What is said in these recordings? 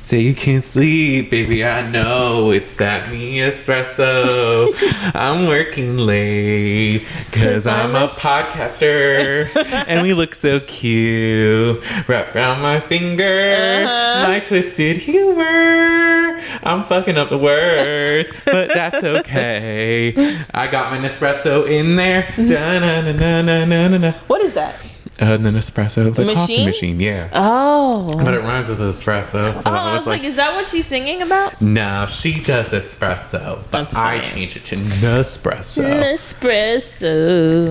Say you can't sleep, baby, I know it's that me espresso. I'm working late because I'm a podcaster and we look so cute. Wrap around my finger, my twisted humor. I'm fucking up the words, but that's okay. I got my Nespresso in there. Da-na-na-na-na-na-na. What is that? An espresso, the coffee machine, yeah. Oh. But it rhymes with espresso. So I was like, is that what she's singing about? No, she does espresso, but I change it to Nespresso. Nespresso.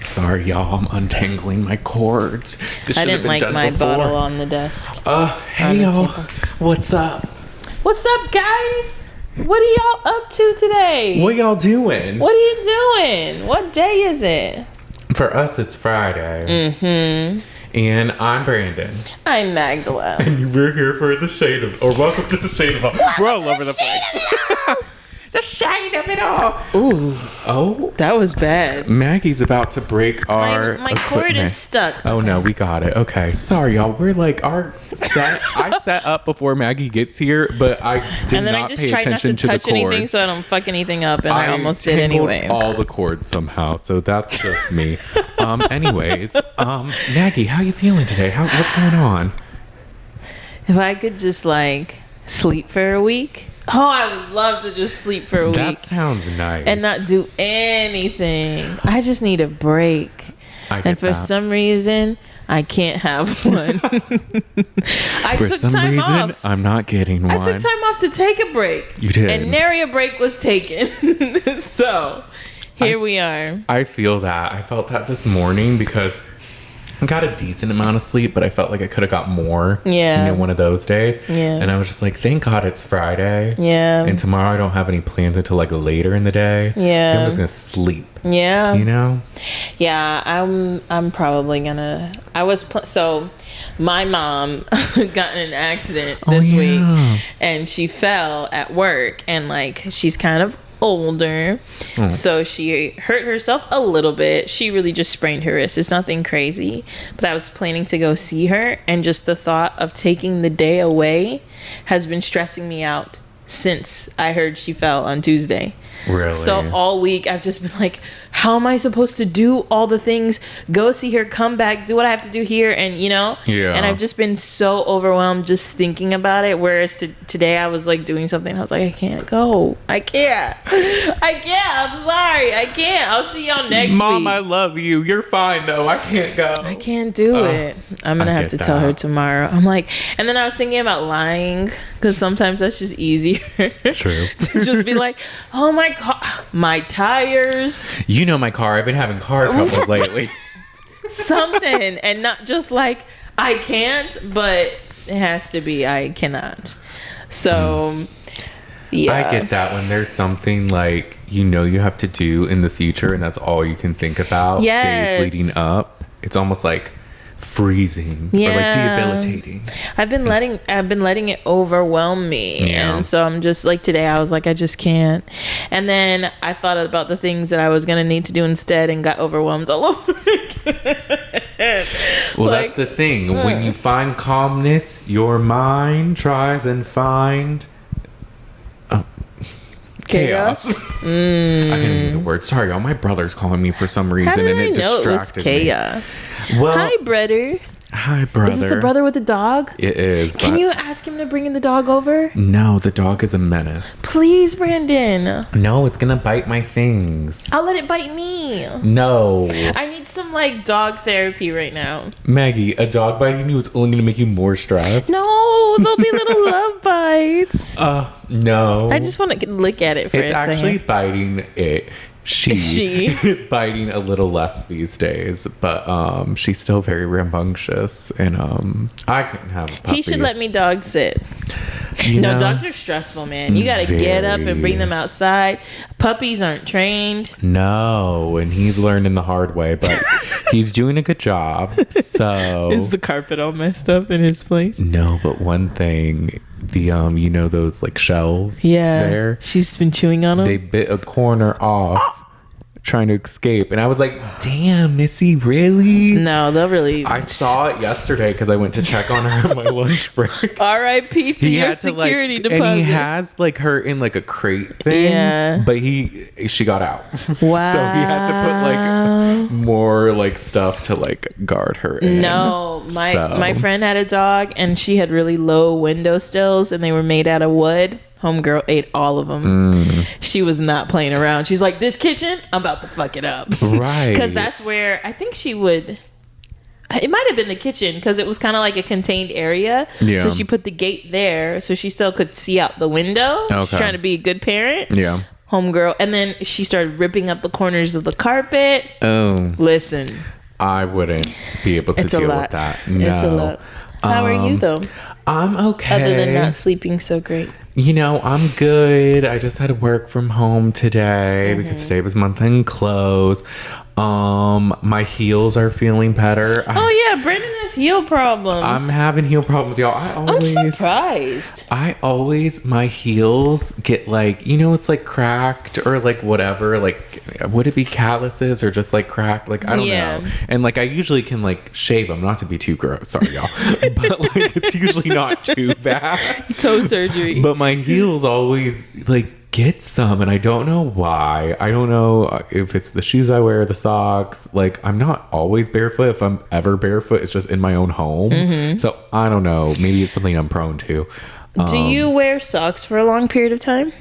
Sorry, y'all. I'm untangling my cords. This I didn't like my bottle on the desk. Hey, y'all. What's up? What's up, guys? What are y'all up to today? What y'all doing? What are you doing? What day is it? For us, it's Friday. Mm-hmm. And I'm Brandon. I'm Magdala. And we're here for the shade of... Or welcome to the shade of... We're all over the place. The shade of it all. Ooh. Oh. That was bad. Maggie's about to break our My cord is stuck. Oh, no. We got it. Okay. Sorry, y'all. We're like... I set up before Maggie gets here, but I did not pay attention to the cord. Touch anything so I don't fuck anything up, and I almost did anyway. All the cords somehow, so that's just me. Anyways, Maggie, how you feeling today? What's going on? If I could just like sleep for a week. Oh, I would love to just sleep for a week. That sounds nice. And not do anything. I just need a break. And for some reason, I can't have one. I took time off. I'm not getting one. I took time off to take a break. You did. And nary a break was taken. So, here we are. I feel that. I felt that this morning because I got a decent amount of sleep, but I felt like I could have got more. Yeah. One of those days. Yeah. And I was just like, thank God it's Friday. Yeah. And tomorrow I don't have any plans until like later in the day. Yeah. I'm just going to sleep. Yeah. You know? Yeah, I'm probably gonna. So my mom got in an accident this week, and she fell at work, and like she's kind of older, so she hurt herself a little bit. She really just sprained her wrist. It's nothing crazy, but I was planning to go see her, and just the thought of taking the day away has been stressing me out since I heard she fell on Tuesday. Really? So all week I've just been like, how am I supposed to do all the things, go see her, come back, do what I have to do here, and Yeah. And I've just been so overwhelmed just thinking about it, whereas today I was like doing something, I was like, I can't go. I can't. I'm sorry. I can't. I'll see y'all next week. Mom, I love you. You're fine though. I can't go. I can't do it. I'm going to have to tell her tomorrow. I'm like, and then I was thinking about lying, because sometimes that's just easier. True. To just be like, oh my God, my tires. You know my car. I've been having car troubles lately. Something. And not just like, I can't, but it has to be, I cannot. So, yeah. I get that when there's something like, you have to do in the future and that's all you can think about days leading up. It's almost like freezing or like debilitating. I've been letting it overwhelm me, and so I'm just like, today I was like, I just can't. And then I thought about the things that I was gonna need to do instead and got overwhelmed all over again. Well, that's the thing. When you find calmness, your mind tries and find chaos. I can't hear the word. Sorry, y'all. My brother's calling me for some reason, and it distracted me. Chaos. Well, hi, brother. Hi, brother. Is this the brother with the dog? It is. Can you ask him to bring in the dog over? No, the dog is a menace. Please, Brandon. No, it's gonna bite my things. I'll let it bite me. No. I need some like dog therapy right now. Maggie, a dog biting you is only gonna make you more stressed. No, there'll be little love bites. No. I just want to look at it for a second. It's actually biting it. She is biting a little less these days, but she's still very rambunctious, and I couldn't have a puppy. He should let me dog sit. No, dogs are stressful, man. You got to get up and bring them outside. Puppies aren't trained. No, and he's learning the hard way, but he's doing a good job. So is the carpet all messed up in his place? No, but one thing, the those like shelves. Yeah, there. She's been chewing on them. They bit a corner off. trying to escape. And I was like, damn, Missy, really? No, they'll really. I saw it yesterday because I went to check on her on my lunch break. R.I.P. to your security deposit. And he has like her in like a crate thing. Yeah. But she got out. Wow. So he had to put like more like stuff to like guard her in. No, my friend had a dog and she had really low window sills and they were made out of wood. Homegirl ate all of them. She was not playing around. She's like, this kitchen, I'm about to fuck it up. Right. Because that's where I think she would. It might have been the kitchen because it was kind of like a contained area. Yeah. So she put the gate there so she still could see out the window. Okay. She's trying to be a good parent. Yeah. Homegirl. And then she started ripping up the corners of the carpet. Oh. Listen. I wouldn't be able to deal with that. No. It's a lot. How are you though? I'm okay. Other than not sleeping so great. You know, I'm good. I just had to work from home today because today was month-end close. My heels are feeling better. Oh yeah, Brandon has heel problems. I'm having heel problems, y'all. I'm surprised. My heels get like, you know, it's like cracked or like whatever. Like, would it be calluses or just like cracked? Like, I don't know. And like, I usually can like shave them, not to be too gross. Sorry, y'all. But like, it's usually not too bad. Toe surgery. But my heels always like get some, and I don't know why. I don't know if it's the shoes I wear, the socks. Like, I'm not always barefoot. If I'm ever barefoot, it's just in my own home. So I don't know. Maybe it's something I'm prone to. Do you wear socks for a long period of time?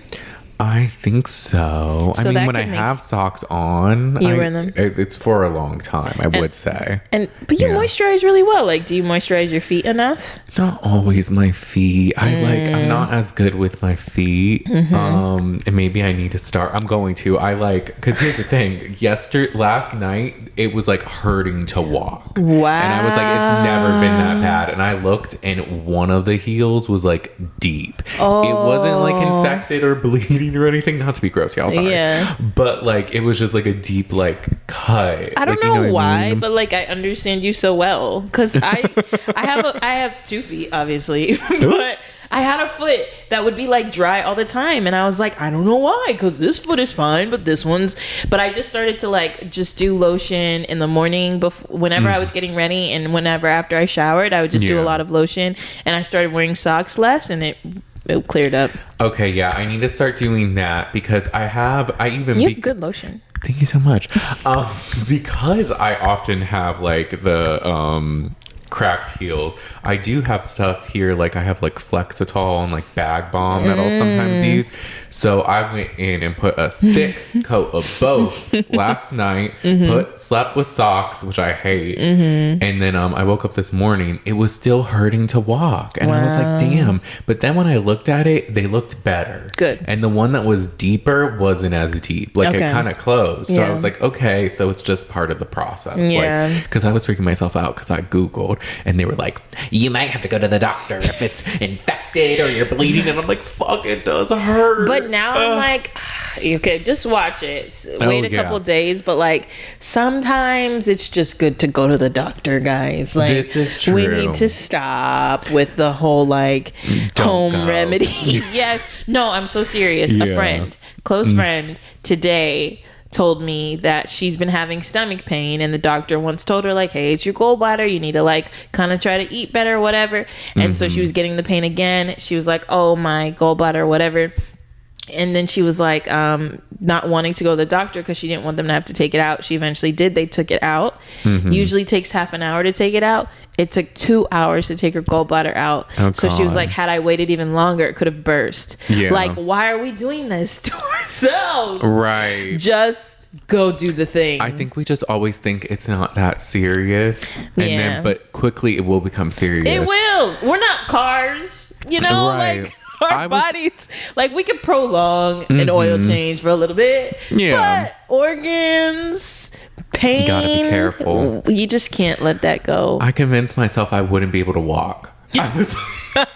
I think so. I mean, when I have socks on, you wear them. It's for a long time, I would say. But you moisturize really well. Like, do you moisturize your feet enough? Not always my feet. I'm not as good with my feet. And maybe I need to start. I'm going to. Because here's the thing. Last night, it was like hurting to walk. Wow. And I was like, it's never been that bad. And I looked, and one of the heels was like deep. Oh. It wasn't like infected or bleeding or anything, not to be gross, y'all, sorry. Yeah. But like, it was just like a deep like cut. I don't know why, but like, I understand you so well because I have 2 feet, obviously, but I had a foot that would be like dry all the time, and I was like, I don't know why, because this foot is fine, but this one's. But I just started to like just do lotion in the morning whenever I was getting ready, and whenever after I showered, I would just do a lot of lotion, and I started wearing socks less, and it cleared up. Okay, yeah, I need to start doing that because you have good lotion. Thank you so much. Because I often have like the cracked heels, I do have stuff here, like I have like Flexitol and like Bag Balm that I'll sometimes use. So I went in and put a thick coat of both last night, slept with socks, which I hate, and then I woke up this morning, it was still hurting to walk, and I was like, damn. But then when I looked at it, they looked better. Good. And the one that was deeper wasn't as deep, like it kind of closed. So I was like, okay, so it's just part of the process. Like, because I was freaking myself out because I Googled, and they were like, you might have to go to the doctor if it's infected or you're bleeding. And I'm like, fuck, it does hurt. But now I'm like, okay, just watch it. Wait a couple days. But like, sometimes it's just good to go to the doctor, guys. Like, this is true. We need to stop with the whole like home remedy. Yes. No, I'm so serious. A friend, close friend today told me that she's been having stomach pain, and the doctor once told her like, hey, it's your gallbladder, you need to like kind of try to eat better, whatever. And so she was getting the pain again. She was like, oh, my gallbladder, whatever. And then she was like not wanting to go to the doctor because she didn't want them to have to take it out. She eventually did. They took it out. Usually takes half an hour to take it out. It took 2 hours to take her gallbladder out. So she was like, had I waited even longer, it could have burst. Like, why are we doing this to ourselves? Right. Just go do the thing. I think we just always think it's not that serious. And then, but quickly it will become serious. It will. We're not cars, you know? Right. Like, our bodies, like, we could prolong an oil change for a little bit, but organs, pain, you gotta be careful. You just can't let that go. I convinced myself I wouldn't be able to walk. I was like,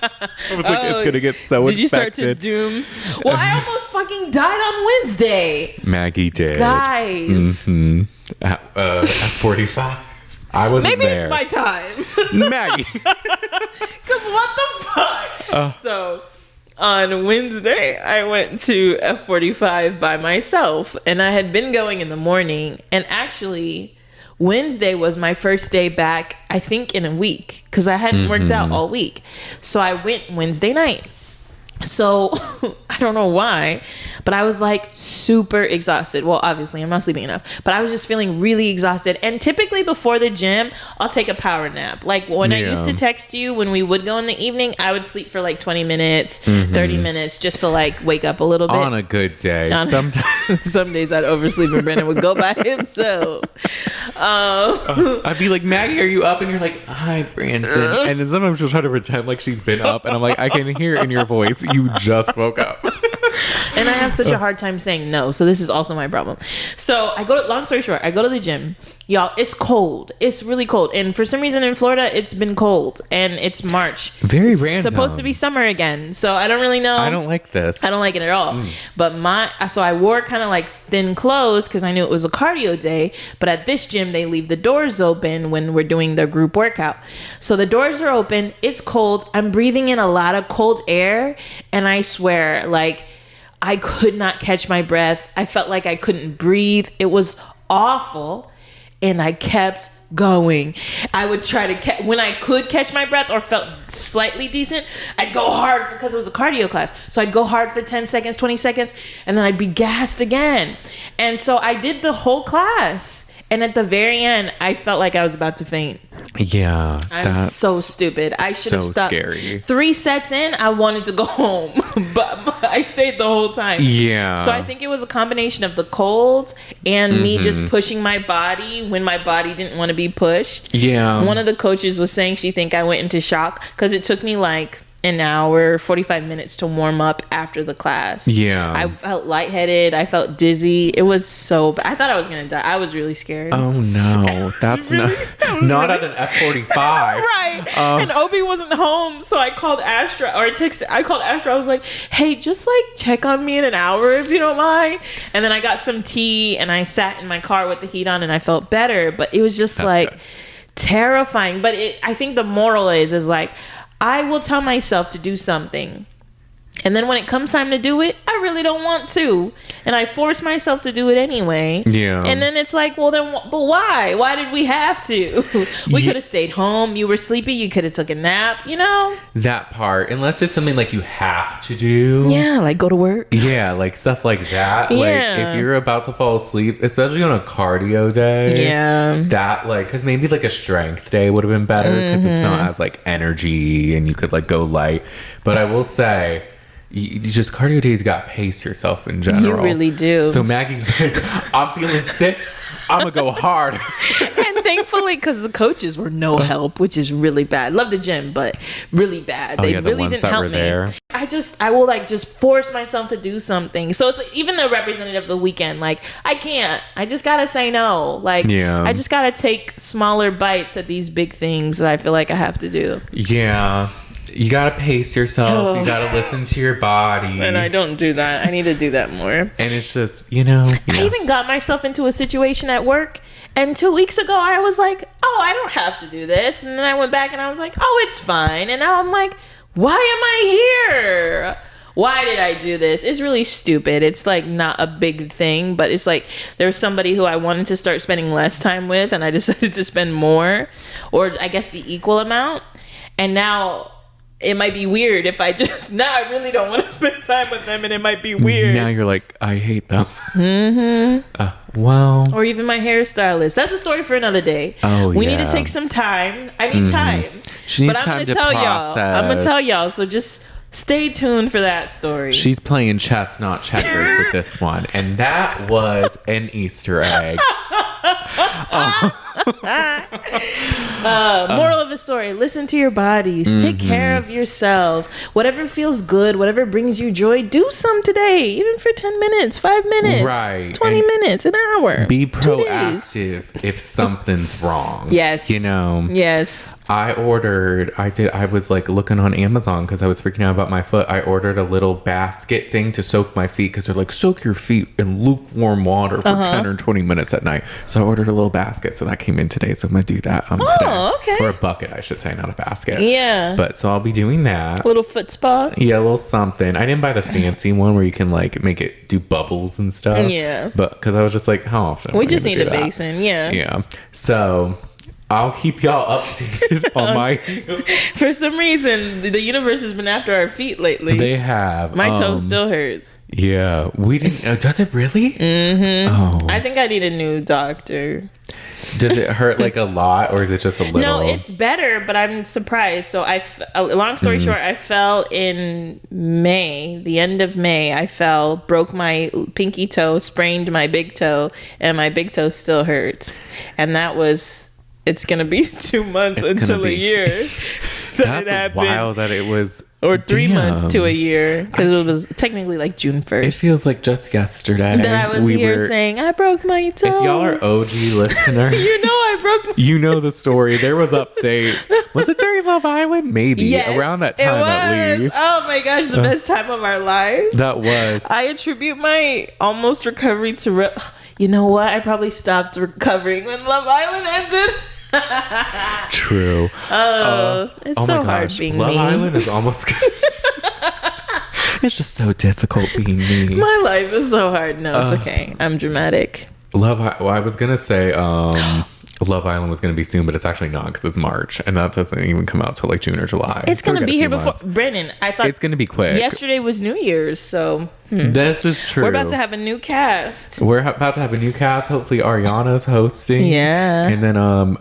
it's gonna get so infected. Did you start to doom? Well, I almost fucking died on Wednesday. Maggie did, guys. At 45. I wasn't there. Maybe it's my time, Maggie. Because what the fuck? So on Wednesday, I went to F45 by myself, and I had been going in the morning. And actually, Wednesday was my first day back, I think, in a week, because I hadn't worked out all week. So I went Wednesday night. So I don't know why, but I was like super exhausted. Well, obviously I'm not sleeping enough, but I was just feeling really exhausted. And typically before the gym, I'll take a power nap. Like when I used to text you when we would go in the evening, I would sleep for like 20 minutes, 30 minutes just to like wake up a little bit. On a good day. Sometimes. Some days I'd oversleep and Brandon would go by himself. I'd be like, Maggie, are you up? And you're like, hi, Brandon. And then sometimes she'll try to pretend like she's been up. And I'm like, I can hear it in your voice. You just woke up. And I have such a hard time saying no. So this is also my problem. So long story short, I go to the gym. Y'all, it's cold. It's really cold. And for some reason in Florida, it's been cold. And it's March. Very it's random. Supposed to be summer again. So I don't really know. I don't like this. I don't like it at all. But so I wore kind of like thin clothes because I knew it was a cardio day. But at this gym, they leave the doors open when we're doing the group workout. So the doors are open. It's cold. I'm breathing in a lot of cold air. And I swear, like, I could not catch my breath. I felt like I couldn't breathe. It was awful. And I kept going. I would try to when I could catch my breath or felt slightly decent, I'd go hard because it was a cardio class. So I'd go hard for 10 seconds, 20 seconds, and then I'd be gassed again. And so I did the whole class. And at the very end, I felt like I was about to faint. Yeah. I'm so stupid. I should have stopped. Scary. 3 sets in, I wanted to go home. But I stayed the whole time. Yeah. So I think it was a combination of the cold and me just pushing my body when my body didn't want to be pushed. Yeah. One of the coaches was saying she think I went into shock because it took me like an hour, 45 minutes to warm up after the class. Yeah. I felt lightheaded. I felt dizzy. It was so bad. I thought I was going to die. I was really scared. Oh, no. That's not at an F45. Right. And Obi wasn't home. So I called Astra or I called Astra. I was like, hey, just like check on me in an hour if you don't mind. And then I got some tea and I sat in my car with the heat on and I felt better. But it was just good. Terrifying. But I think the moral is like, I will tell myself to do something. And then when it comes time to do it, I really don't want to. And I force myself to do it anyway. Yeah. And then it's like, well, but why? Why did we have to? We could have stayed home. You were sleepy. You could have took a nap, you know? That part. Unless it's something like you have to do. Yeah, like go to work. Yeah, like stuff like that. Yeah. Like if you're about to fall asleep, especially on a cardio day. Yeah. That like, because maybe like a strength day would have been better because it's not as like energy and you could like go light. But I will say, you just cardio days got to pace yourself in general. You really do. So Maggie's like, I'm feeling sick. I'm going to go hard. And thankfully, because the coaches were no help, which is really bad. Love the gym, but really bad. They really didn't help me. There. I will like just force myself to do something. So it's even the representative of the weekend. Like I can't. I just got to say no. Like I just got to take smaller bites at these big things that I feel like I have to do. Yeah. You gotta pace yourself. You gotta listen to your body. And I don't do that. I need to do that more. And it's just, I even got myself into a situation at work. And 2 weeks ago, I was like, oh, I don't have to do this. And then I went back and I was like, oh, it's fine. And now I'm like, why am I here? Why did I do this? It's really stupid. It's like not a big thing, but it's like there was somebody who I wanted to start spending less time with and I decided to spend more, or I guess the equal amount. And now it might be weird if I just, now I really don't want to spend time with them and it might be weird. Now you're like, I hate them. Well. Or even my hairstylist. That's a story for another day. Oh, we need to take some time. I need time. She needs time to process. I'm going to tell y'all. So just stay tuned for that story. She's playing chess, not checkers with this one. And that was an Easter egg. Moral of the story: listen to your bodies. Take care of yourself. Whatever feels good, whatever brings you joy, do some today, even for 10 minutes, 5 minutes, right, 20 minutes, an hour. Be proactive if something's wrong. Yes. Yes. I was like looking on Amazon because I was freaking out about my foot. I ordered a little basket thing to soak my feet because they're like, soak your feet in lukewarm water for 10 or 20 minutes at night. So I ordered a little basket, so that came appointment today, so I'm gonna do that today. Oh, okay. Or a bucket, I should say, not a basket. Yeah. But so I'll be doing that. Little foot spa. Yeah, a little something. I didn't buy the fancy one where you can like make it do bubbles and stuff. Yeah. But because I was just like, how often? We just need a basin. Yeah. Yeah. So I'll keep y'all updated on my. For some reason, the universe has been after our feet lately. They have. My toe still hurts. Yeah, we didn't. Does it really? Mm-hmm. Oh. I think I need a new doctor. Does it hurt like a lot, or is it just a little? No, it's better, but I'm surprised. So long story short, I fell in May, the end of May. I fell, broke my pinky toe, sprained my big toe, and my big toe still hurts. And that was. It's gonna be 2 months until a year. That's wild that it was. Or 3 months to a year, because it was technically like June 1st. It feels like just yesterday that I was here saying I broke my toe. If y'all are OG listeners, you know I broke. You know the story. There was updates. Was it during Love Island? Maybe. Yes, around that time at least. Oh my gosh, the best time of our lives. That was. I attribute my almost recovery to. You know what? I probably stopped recovering when Love Island ended. True. It's so hard being Love me. Island is almost. It's just so difficult being me. My life is so hard. No, it's okay. I'm dramatic. I was gonna say Love Island was gonna be soon, but it's actually not because it's March, and that doesn't even come out till like June or July. It's gonna be here before Brennan. I thought it's gonna be quick. Yesterday was New Year's, so this is true. We're about to have a new cast. We're about to have a new cast. Hopefully, Ariana's hosting. Yeah, and then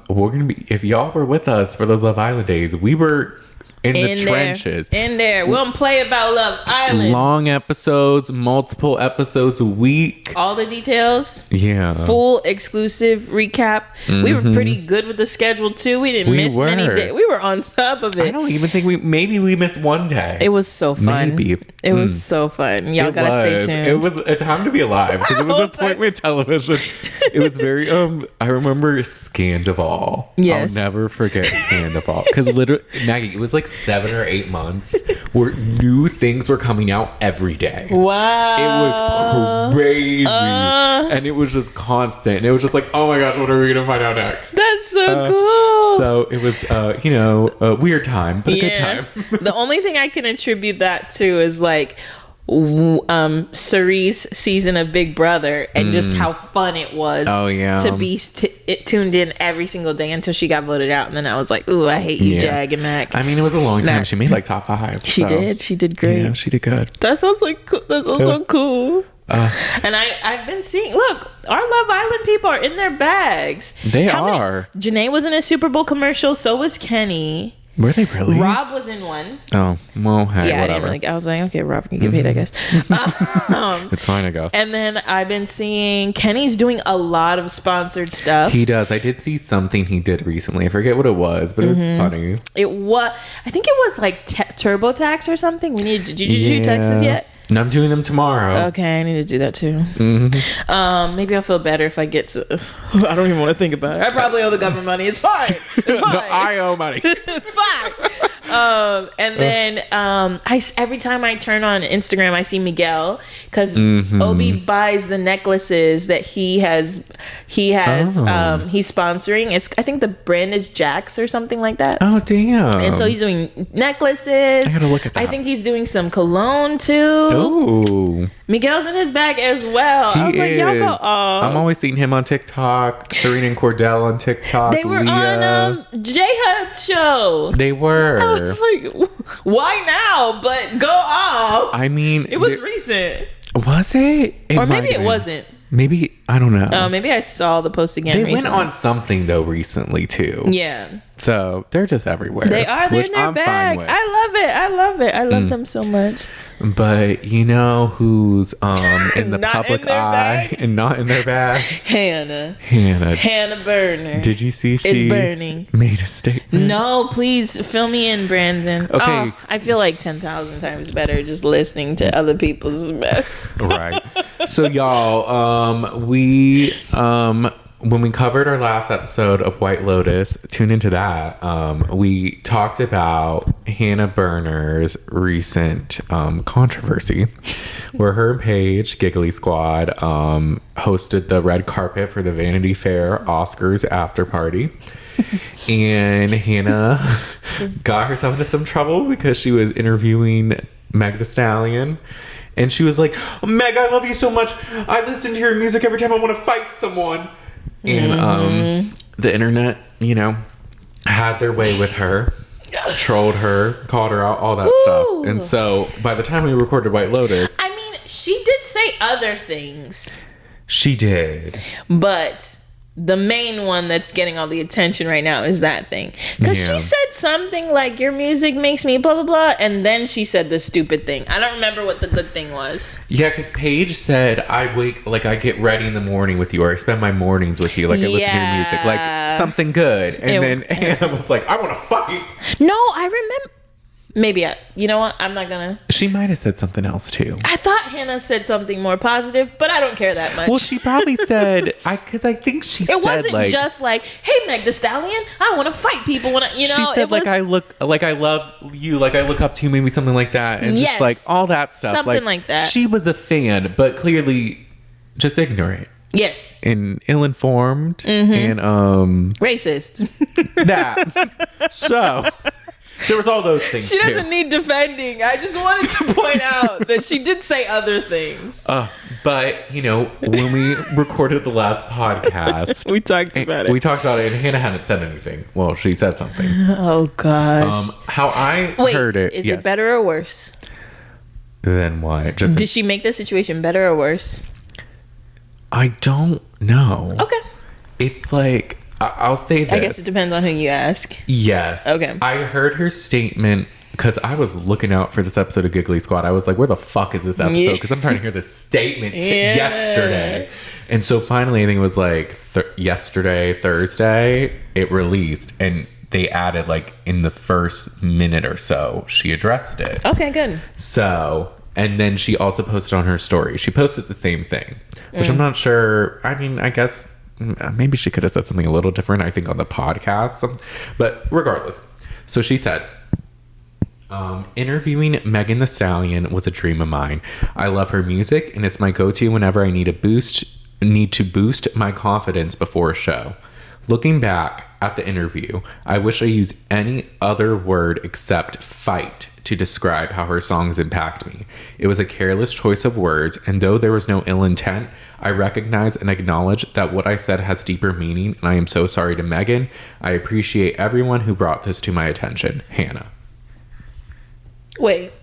we're gonna be. If y'all were with us for those Love Island days, we were. In the trenches. In there. We don't play about Love Island. Long episodes, multiple episodes a week. All the details. Yeah. Full exclusive recap. Mm-hmm. We were pretty good with the schedule too. We didn't miss many days. We were on top of it. I don't even think we missed one day. It was so fun. Maybe. It was so fun. Y'all gotta stay tuned. It was a time to be alive because it was appointment television. It was very I remember Scandival. Yes. I'll never forget Scandival. Because literally Maggie, it was like 7 or 8 months where new things were coming out every day. Wow. It was crazy. And it was just constant. And it was just like, oh my gosh, what are we going to find out next? That's so cool. So it was, a weird time, but a good time. The only thing I can attribute that to is like, Cerie's season of Big Brother and just how fun it was to be tuned in every single day until she got voted out, and then I was like, ooh, I hate you, Jag and Mac. I mean, it was a long time. She made like top 5. She did great. Yeah, she did good. That sounds so cool. And I've been seeing, look, our Love Island people are in their bags. They are. Janae was in a Super Bowl commercial, so was Kenny. Were they really? Rob was in one. Oh, well, hey, yeah, whatever. I was like, okay, Rob can get paid, I guess. It's fine, I guess. And then I've been seeing Kenny's doing a lot of sponsored stuff. He does. I did see something he did recently. I forget what it was, but it was funny. I think it was like TurboTax or something. Did you do taxes yet? And I'm doing them tomorrow. Okay, I need to do that too. Mm-hmm. Maybe I'll feel better if I get to. I don't even want to think about it. I probably owe the government money. It's fine. It's fine. No, I owe money. It's fine. And then every time I turn on Instagram, I see Miguel because Obi buys the necklaces that he has. He's sponsoring. I think the brand is Jax or something like that. Oh damn! And so he's doing necklaces. I gotta look at that. I think he's doing some cologne too. Ooh. Miguel's in his bag as well. I was like, y'all go. I'm always seeing him on TikTok. Serena and Cordell on TikTok. They were Leah. on J Hud's show. They were. I was like, why now? But go off. I mean, it was recent. Was it? Or maybe it wasn't. Maybe, I don't know. Maybe I saw the post again. They recently. went on something though recently too. Yeah. So they're just everywhere. They are. They're in their bag. I love it. I love them so much. But you know who's in the public eye and not in their bag? Hannah Berner. Did you see it's burning. Made a statement? No, please fill me in, Brandon. Okay. I feel like 10,000 times better just listening to other people's mess. Right. So y'all, we when we covered our last episode of White Lotus, tune into that. We talked about Hannah Berner's recent controversy where her and Paige, Giggly Squad, hosted the red carpet for the Vanity Fair Oscars after party. And Hannah got herself into some trouble because she was interviewing Meg Thee Stallion. And she was like, Meg, I love you so much. I listen to your music every time I want to fight someone. And the internet, you know, had their way with her, trolled her, called her out, all that stuff. And so by the time we recorded White Lotus... I mean, she did say other things. She did. But the main one that's getting all the attention right now is that thing. Because she said something like, your music makes me blah, blah, blah. And then she said the stupid thing. I don't remember what the good thing was. Yeah, because Paige said, I get ready in the morning with you, or I spend my mornings with you. Like, I listen to your music. Like, something good. And then Hannah was like, I want to fight. No, I remember. Maybe you know what? I'm not gonna. She might have said something else too. I thought Hannah said something more positive, but I don't care that much. Well, she probably said, because I think she said, it wasn't just like, hey, Meg Thee Stallion, I want to fight people when I, you know. She said, I love you, like I look up to you, maybe something like that, and just like all that stuff, something like that. She was a fan, but clearly just ignorant. Yes. And ill-informed and racist. That. So. There was all those things. She doesn't need defending. I just wanted to point out that she did say other things. But, you know, when we recorded the last podcast, we talked about it. And Hannah hadn't said anything. Well, she said something. Oh, gosh. How I heard it. Is it better or worse? Then what? Did she make the situation better or worse? I don't know. Okay. It's like... I'll say this. I guess it depends on who you ask. Yes. Okay. I heard her statement because I was looking out for this episode of Giggly Squad. I was like, where the fuck is this episode? Because I'm trying to hear this statement yesterday. And so finally, I think it was like yesterday, Thursday, it released. And they added like in the first minute or so, she addressed it. Okay, good. So, and then she also posted on her story. She posted the same thing, which I'm not sure. I mean, I guess... maybe she could have said something a little different, I think, on the podcast. But regardless. So she said, interviewing Megan Thee Stallion was a dream of mine. I love her music, and it's my go-to whenever I need to boost my confidence before a show. Looking back at the interview, I wish I used any other word except fight to describe how her songs impact me. It was a careless choice of words, and though there was no ill intent, I recognize and acknowledge that what I said has deeper meaning, and I am so sorry to Megan. I appreciate everyone who brought this to my attention. Hannah. Wait,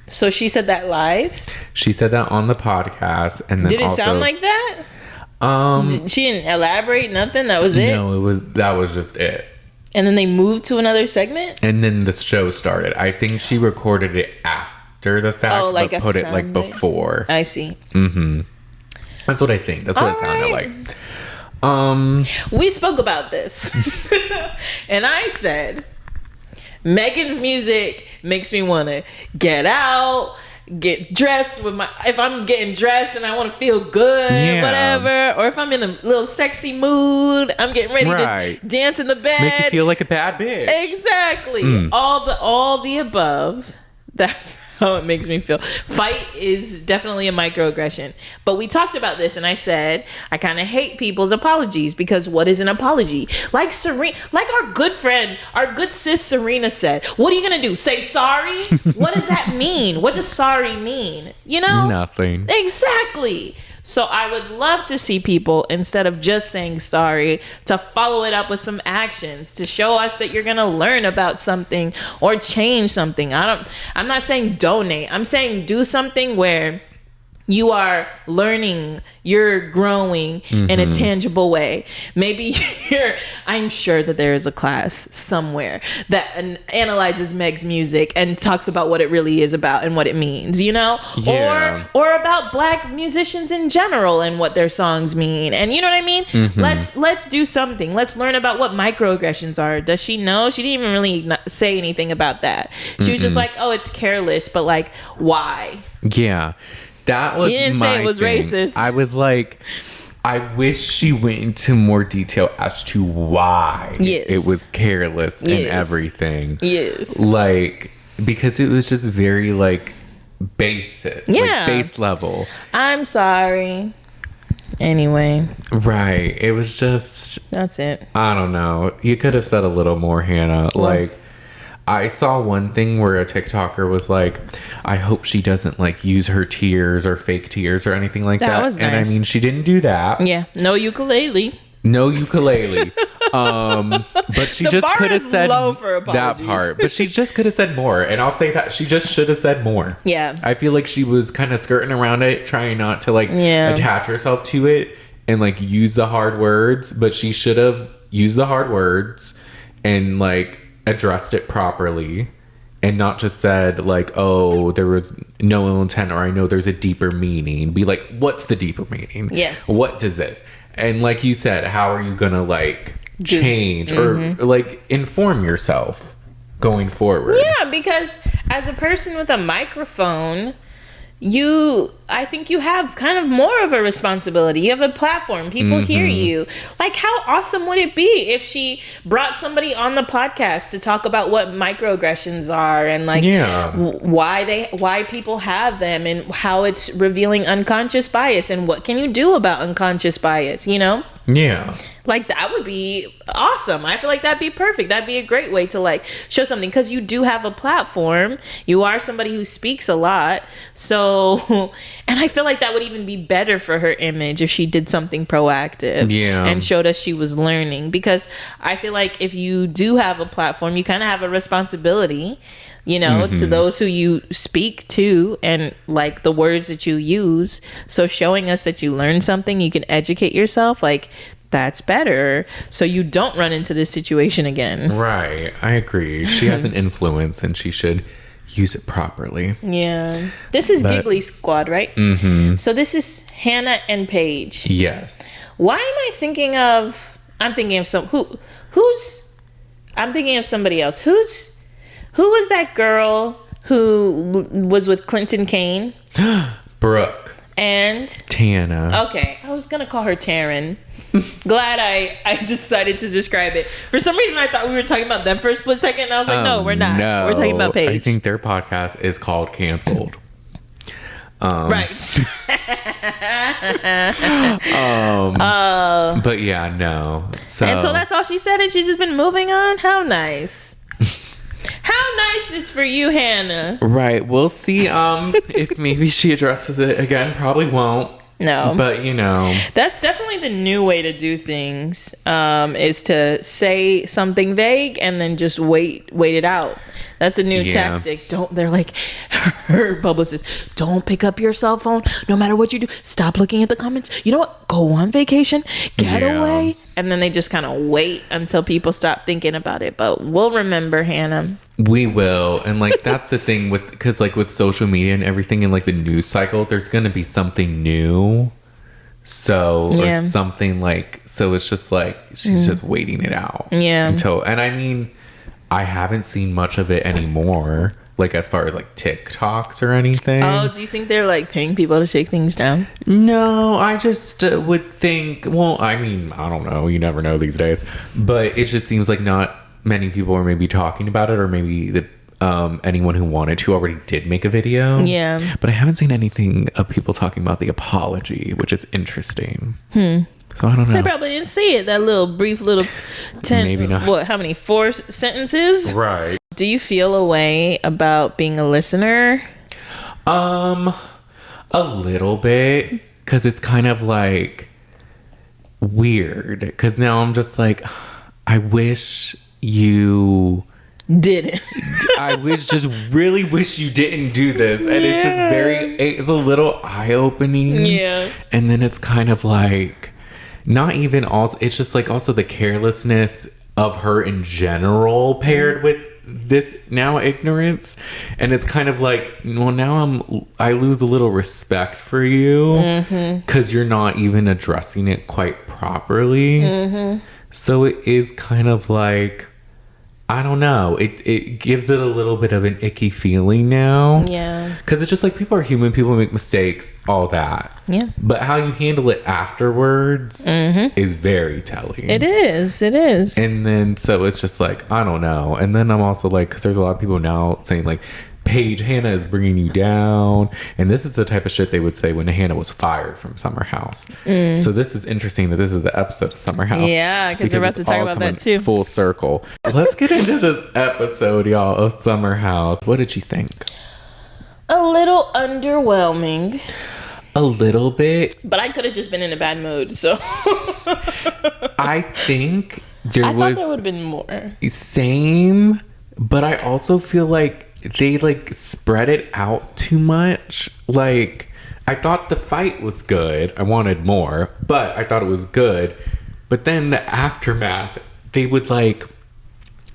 so she said that live? She said that on the podcast, and then did it sound like that? She didn't elaborate, nothing? That was it? No, that was just it. And then they moved to another segment? And then the show started. I think she recorded it after the fact, but put it like before. I see. Mm-hmm. That's what I think. That's what it sounded like. We spoke about this. And I said, Megan's music makes me want to get out, get dressed with if I'm getting dressed and I want to feel good, whatever, or if I'm in a little sexy mood, I'm getting ready to dance in the bed, make you feel like a bad bitch. Exactly. All the above. That's how it makes me feel. Fight is definitely a microaggression. But we talked about this, and I said I kind of hate people's apologies, because what is an apology? Like our good friend, our good sis Serena said, what are you gonna do? Say sorry? What does that mean? What does sorry mean? You know? Nothing. Exactly. So I would love to see people, instead of just saying sorry, to follow it up with some actions to show us that you're going to learn about something or change something. I'm not saying donate. I'm saying do something where you are learning, you're growing in a tangible way. Maybe I'm sure that there is a class somewhere that analyzes Meg's music and talks about what it really is about and what it means, you know? Yeah. Or about black musicians in general and what their songs mean. And you know what I mean? Let's do something. Let's learn about what microaggressions are. Does she know? She didn't even really say anything about that. She was just like, oh, it's careless, but like, why? Yeah. That was you didn't say it was thing. racist. I was like, I wish she went into more detail as to why it was careless and everything. Yes. Like, because it was just very, like, basic. Yeah. Like, base level. I'm sorry. Anyway. Right. It was just... That's it. I don't know. You could have said a little more, Hannah. Well, like... I saw one thing where a TikToker was like, I hope she doesn't like use her tears or fake tears or anything like that. That was nice. And I mean, she didn't do that. Yeah. No ukulele. But she just could have said that part. But she just could have said more. And I'll say that she just should have said more. Yeah. I feel like she was kind of skirting around it, trying not to like attach herself to it and like use the hard words. But she should have used the hard words and like addressed it properly and not just said like, oh, there was no ill intent, or I know there's a deeper meaning. Be like, what's the deeper meaning? Yes. What does this? And like you said, how are you gonna like change or like inform yourself going forward? Yeah, because as a person with a microphone, I think you have kind of more of a responsibility. You have a platform. People hear you. Like, how awesome would it be if she brought somebody on the podcast to talk about what microaggressions are and like why people have them and how it's revealing unconscious bias and what can you do about unconscious bias, you know? Yeah. Like, that would be awesome. I feel like that'd be perfect. That'd be a great way to like show something, because you do have a platform. You are somebody who speaks a lot. So, and I feel like that would even be better for her image if she did something proactive and showed us she was learning. Because I feel like if you do have a platform, you kind of have a responsibility, you know, to those who you speak to and like the words that you use. So showing us that you learned something, you can educate yourself, like, that's better, so you don't run into this situation again. Right. I agree. She has an influence and she should use it properly. Yeah. This is Giggly Squad, right? So this is Hannah and Paige. Yes. Why am I thinking of... I'm thinking of somebody else. Who was that girl who was with Clinton Kane? Brooke. And? Tana. Okay. I was going to call her Taryn. Glad I decided to describe it. For some reason, I thought we were talking about them for a split second. And I was like, no, we're not. No. We're talking about Paige. I think their podcast is called Canceled. Right. But yeah, no. And so that's all she said, and she's just been moving on. How nice. How nice it's for you, Hannah. Right. We'll see if maybe she addresses it again. Probably won't. No. But, you know. That's definitely the new way to do things, is to say something vague and then just wait it out. That's a new tactic. They're like, her publicist, don't pick up your cell phone no matter what you do. Stop looking at the comments. You know what? Go on vacation. Get away. And then they just kind of wait until people stop thinking about it. But we'll remember, Hannah. We will. And like, that's the thing because like with social media and everything and like the news cycle, there's going to be something new. So, or something like, so it's just like, she's just waiting it out. Yeah. And I mean, I haven't seen much of it anymore, like as far as like TikToks or anything. Oh, do you think they're like paying people to take things down? No, I just would think, well, I mean, I don't know. You never know these days. But it just seems like not many people are maybe talking about it, or maybe anyone who wanted to already did make a video. Yeah. But I haven't seen anything of people talking about the apology, which is interesting. So I don't know. They probably didn't see it. That little brief little 10, maybe not. What, how many? 4 sentences? Right. Do you feel a way about being a listener? A little bit, because it's kind of like weird, because now I'm just like, I wish you didn't. I really wish you didn't do this. And it's just it's a little eye-opening. Yeah. And then it's kind of like, not even also, it's just like also the carelessness of her in general paired with this now ignorance. And it's kind of like, well, now I lose a little respect for you because you're not even addressing it quite properly. So it is kind of like, I don't know. It gives it a little bit of an icky feeling now. Yeah. Because it's just like people are human, people make mistakes, all that. Yeah. But how you handle it afterwards is very telling. It is. It is. And then so it's just like, I don't know. And then I'm also like, because there's a lot of people now saying like, Paige, Hannah is bringing you down. And this is the type of shit they would say when Hannah was fired from Summer House. So this is interesting that this is the episode of Summer House. Yeah, because we're about to talk about that too. Full circle. Let's get into this episode, y'all, of Summer House. What did you think? A little underwhelming. A little bit. But I could have just been in a bad mood, so. I think I thought there would have been more. Same, but I also feel like they like spread it out too much. Like, I thought the fight was good. I wanted more, but I thought it was good. But then the aftermath, they would like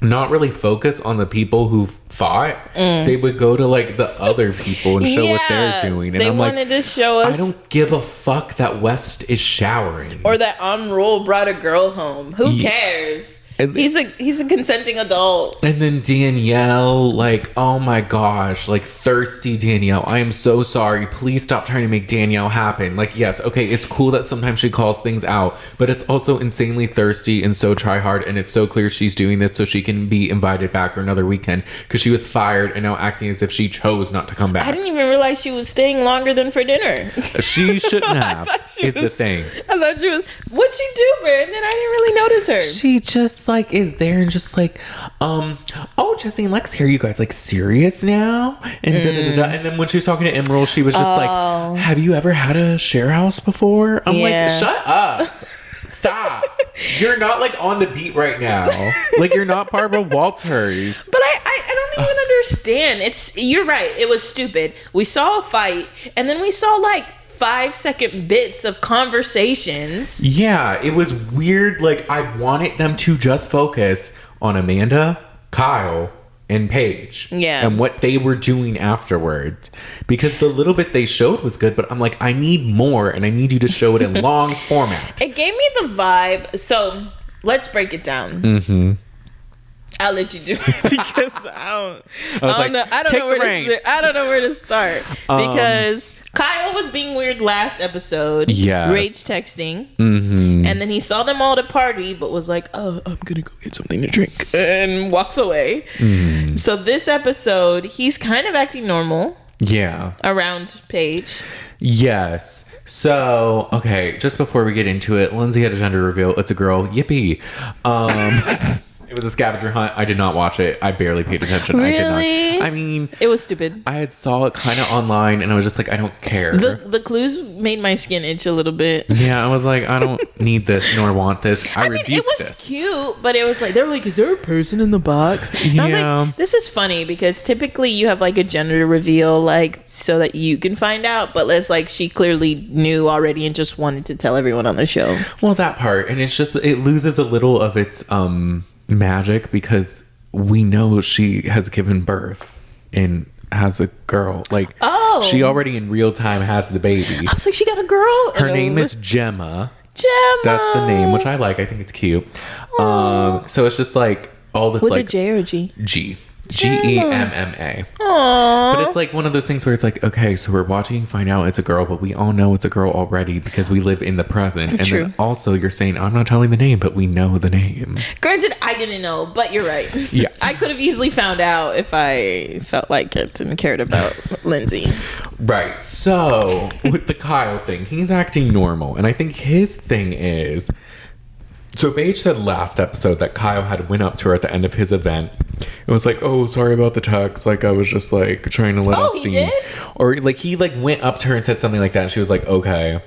not really focus on the people who fought. They would go to like the other people and show what they're doing. And they I'm wanted like, to show us. I don't give a fuck that West is showering. Or that Unroll brought a girl home. Who cares? And he's a consenting adult. And then Danielle, like, oh my gosh, like thirsty Danielle. I am so sorry. Please stop trying to make Danielle happen. Like, yes, okay, it's cool that sometimes she calls things out, but it's also insanely thirsty and so try hard. And it's so clear she's doing this so she can be invited back for another weekend because she was fired and now acting as if she chose not to come back. I didn't even realize she was staying longer than for dinner. She shouldn't have. The thing. I thought she was. What'd she do, Brandon? I didn't really notice her. She just like is there and just like oh, Jesse and Lex here, you guys like serious now and and then when she was talking to Emerald, she was just like, have you ever had a share house before? I'm like, shut up, stop. You're not like on the beat right now, like you're not Barbara Walters. But I don't even understand. You're right, it was stupid. We saw a fight and then we saw like 5-second bits of conversations. Yeah, it was weird. Like, I wanted them to just focus on Amanda, Kyle, and Paige. Yeah. And what they were doing afterwards. Because the little bit they showed was good, but I'm like, I need more, and I need you to show it in long format. It gave me the vibe. So, let's break it down. I'll let you do it because I don't know. I don't know where to start because Kyle was being weird last episode. Yes. Rage texting. And then he saw them all at a party, but was like, "Oh, I'm gonna go get something to drink," and walks away. So this episode, he's kind of acting normal. Yeah. Around Paige. Yes. So, okay, just before we get into it, Lindsay had a gender reveal. It's a girl. Yippee. It was a scavenger hunt. I did not watch it. I barely paid attention. Really? I did not. I mean, it was stupid. I had saw it kind of online and I was just like, I don't care. The clues made my skin itch a little bit. Yeah, I was like, I don't need this nor want this. I mean, it was cute, but it was like, they're like, is there a person in the box? And yeah. I was like, this is funny because typically you have like a gender reveal, like so that you can find out, but it's like she clearly knew already and just wanted to tell everyone on the show. Well, that part, and it's just, it loses a little of its magic because we know she has given birth and has a girl. Like, she already in real time has the baby. I was like, she got a girl. Her name is Gemma. That's the name, which I like. I think it's cute. So it's just like all this, with like a J or G? Gemma. But it's like one of those things where it's like, okay, so we're watching find out it's a girl, but we all know it's a girl already because we live in the present. And then also you're saying, I'm not telling the name, but we know the name. Granted, I didn't know, but you're right. Yeah. I could have easily found out if I felt like it and cared about Lindsay. Right. So with the Kyle thing, he's acting normal. And I think his thing is, so Paige said last episode that Kyle had went up to her at the end of his event. It was like, oh, sorry about the text. Like, I was just like trying to let out steam. Did? Or like he like went up to her and said something like that. And she was like, okay.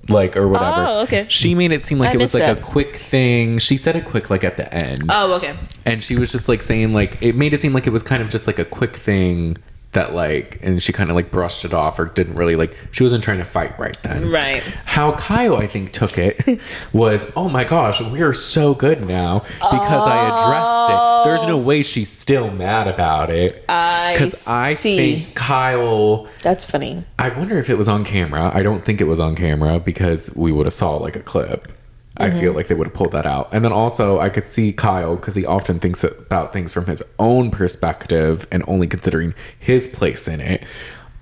Like, or whatever. Oh, okay. She made it seem like it was like a quick thing. She said it quick, like at the end. Oh, okay. And she was just like saying like, it made it seem like it was kind of just like a quick thing that like, and she kind of like brushed it off or didn't really like, she wasn't trying to fight right then. Right. How Kyle, I think, took it was, oh my gosh, we're so good now because I addressed it. There's no way she's still mad about it. Because I think Kyle... That's funny. I wonder if it was on camera. I don't think it was on camera because we would have saw like a clip. I feel like they would have pulled that out. And then also I could see Kyle, because he often thinks about things from his own perspective and only considering his place in it.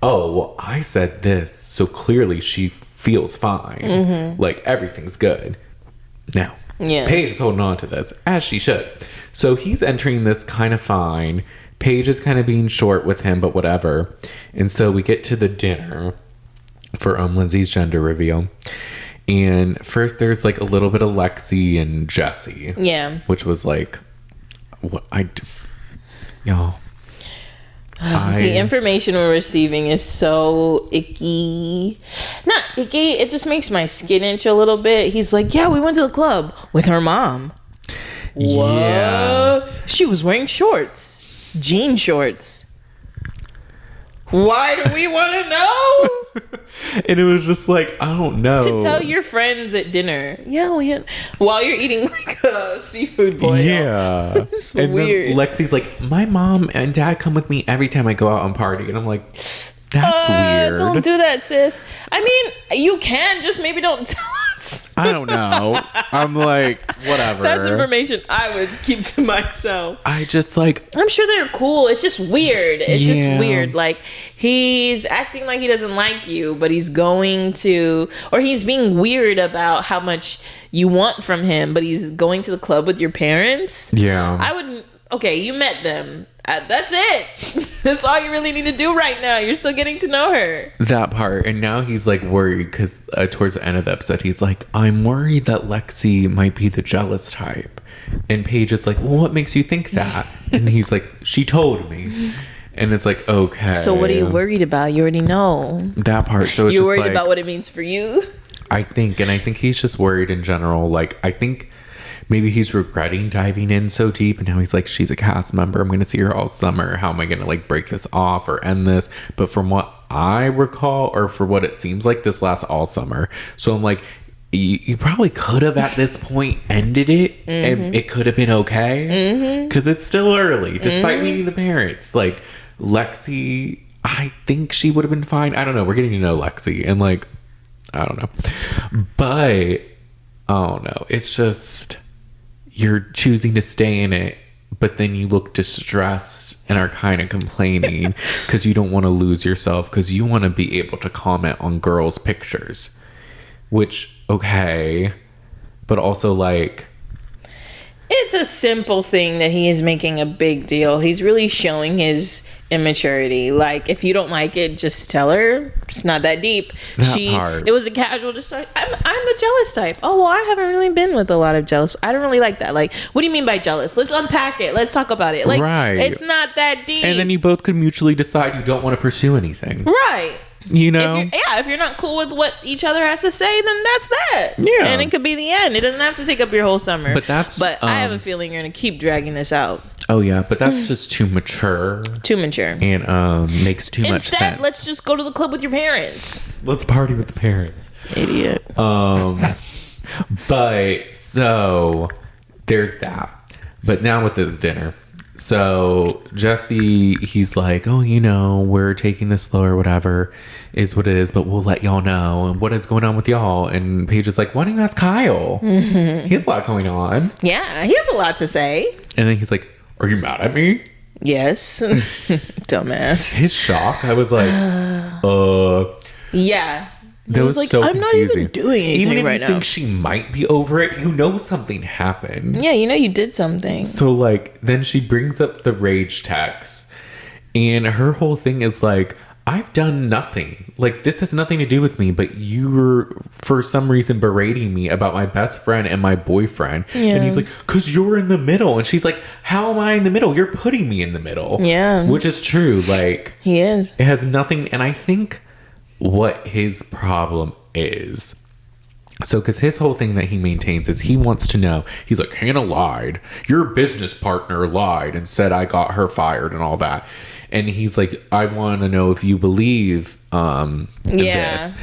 Oh, well, I said this, so clearly she feels fine. Like, everything's good. Now, Paige is holding on to this, as she should. So he's entering this kind of fine. Paige is kind of being short with him, but whatever. And so we get to the dinner for Lindsay's gender reveal. And first there's like a little bit of Lexi and Jesse. Yeah. Which was like, y'all. The information we're receiving is so icky. Not icky, it just makes my skin itch a little bit. He's like, yeah, we went to the club with her mom. What? Yeah. She was wearing shorts. Jean shorts. Why do we want to know? And it was just like, I don't know. To tell your friends at dinner. Yeah, while you're eating like a seafood boil. Yeah. It's weird. Then Lexi's like, my mom and dad come with me every time I go out and party. And I'm like, that's weird. Don't do that, sis. I mean, you can, just maybe don't tell us. I don't know. I'm like, whatever. That's information I would keep to myself. I just like, I'm sure they're cool. It's just weird. It's just weird. Like, he's acting like he doesn't like you, but he's going to, or he's being weird about how much you want from him, but he's going to the club with your parents. Yeah. I wouldn't. Okay, you met them. That's it. That's all you really need to do right now. You're still getting to know her. That part. And now he's like worried because towards the end of the episode, he's like, I'm worried that Lexi might be the jealous type. And Paige is like, well, what makes you think that? And he's like, she told me. And it's like, okay. So what are you worried about? You already know. That part. So it's you're just worried like, about what it means for you? I think he's just worried in general. Like, I think maybe he's regretting diving in so deep, and now he's like, she's a cast member. I'm going to see her all summer. How am I going to like break this off or end this? But from what I recall, or for what it seems like, this lasts all summer. So I'm like, you probably could have at this point ended it, and it could have been okay, because it's still early, despite meeting the parents. Like, Lexi, I think she would have been fine. I don't know. We're getting to know Lexi, and like, I don't know. But I don't know. It's just, you're choosing to stay in it, but then you look distressed and are kind of complaining because you don't want to lose yourself, because you want to be able to comment on girls' pictures. Which, okay, but also like, it's a simple thing that he is making a big deal. He's really showing his immaturity. Like, if you don't like it, just tell her. It's not that deep. It was a casual, just like, I'm the jealous type. Oh, well, I haven't really been with a lot of jealous. I don't really like that. Like, what do you mean by jealous? Let's unpack it. Let's talk about it. Like, it's not that deep. And then you both could mutually decide you don't want to pursue anything. Right. You know? If you're not cool with what each other has to say, then that's that. Yeah. And it could be the end. It doesn't have to take up your whole summer. But I have a feeling you're going to keep dragging this out. Oh, yeah. But that's just too mature. Too mature. And makes too much sense. Instead, let's just go to the club with your parents. Let's party with the parents. Idiot. But, so, there's that. But now with this dinner. So Jesse, he's like, oh, you know, we're taking this slow or whatever is what it is, but we'll let y'all know. And what is going on with y'all? And Paige is like, why don't you ask Kyle? He has a lot going on. Yeah, he has a lot to say. And then he's like, are you mad at me? Yes. Dumbass. His shock, I was like, Yeah. That was like, so I'm confusing. not even doing anything even if right you now. think she might be over it, you know something happened. Yeah, you know you did something. So like, then she brings up the rage text, and her whole thing is like, I've done nothing. Like, this has nothing to do with me, but you were for some reason berating me about my best friend and my boyfriend. Yeah. And he's like, cause you're in the middle. And she's like, how am I in the middle? You're putting me in the middle. Yeah. Which is true. Like, he is. It has nothing. And I think what his problem is, so because his whole thing that he maintains is he wants to know, he's like, Hannah lied, your business partner lied and said I got her fired and all that. And he's like, I want to know if you believe this.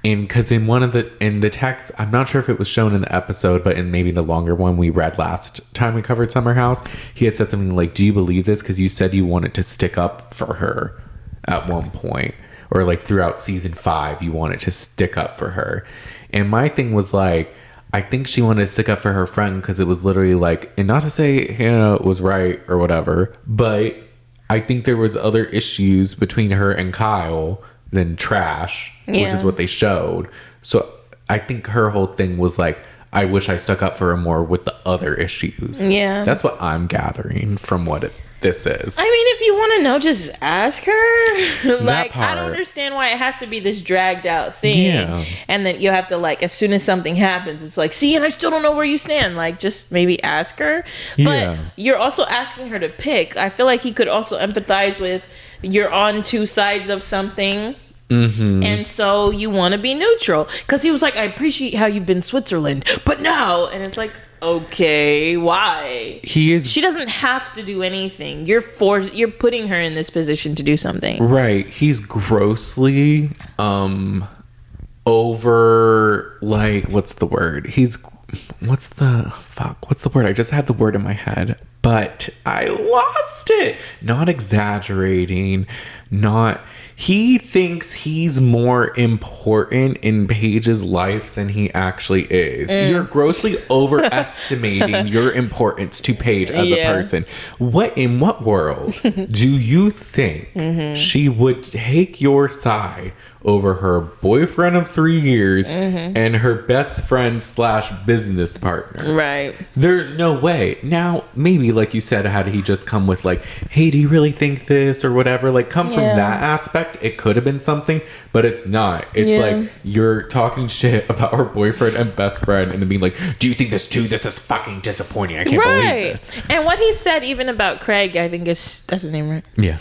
And because in the text, I'm not sure if it was shown in the episode, but in maybe the longer one we read last time we covered Summer House, he had said something like, do you believe this? Because you said you wanted to stick up for her at one point. Or like throughout season 5, you wanted to stick up for her. And my thing was like, I think she wanted to stick up for her friend because it was literally like, and not to say Hannah was right or whatever, but I think there was other issues between her and Kyle than trash, which is what they showed. So I think her whole thing was like, I wish I stuck up for her more with the other issues. Yeah. That's what I'm gathering from what this is. I mean, if you want to know, just ask her. Like, I don't understand why it has to be this dragged out thing. Yeah. And then you have to, like, as soon as something happens, it's like, see, and I still don't know where you stand. Like, just maybe ask her. But you're also asking her to pick. I feel like he could also empathize with, you're on two sides of something. Mm-hmm. And so you want to be neutral. Because he was like, I appreciate how you've been Switzerland, but now. And it's like, okay, why? She doesn't have to do anything. You're putting her in this position to do something. Right. He's grossly over, like, what's the word? What's the word? I just had the word in my head, but I lost it. Not exaggerating, he thinks he's more important in Paige's life than he actually is. You're grossly overestimating your importance to Paige as a person. In what world do you think she would take your side over her boyfriend of 3 years and her best friend / business partner? Right. There's no way. Now, maybe, like you said, had he just come with like, hey, do you really think this or whatever? Like, come from that aspect, it could have been something, but it's not. It's like, you're talking shit about her boyfriend and best friend and then being like, do you think this too? This is fucking disappointing. I can't believe this. And what he said even about Craig, I think that's his name, right? Yeah.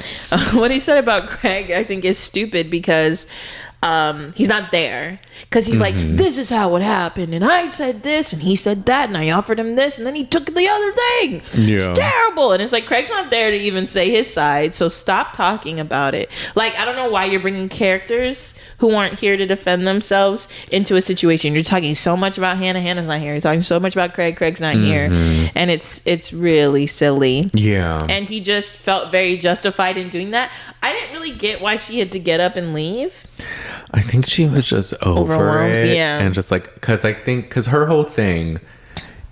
What he said about Craig, I think is stupid because he's not there, because he's like, this is how it happened, and I said this and he said that, and I offered him this and then he took the other thing. It's terrible. And it's like, Craig's not there to even say his side, so stop talking about it. Like, I don't know why you're bringing characters who aren't here to defend themselves into a situation. You're talking so much about Hannah's not here. You're talking so much about Craig's not here, and it's really silly. And he just felt very justified in doing that. I didn't really get why she had to get up and leave. I think she was just over it. And just like, because her whole thing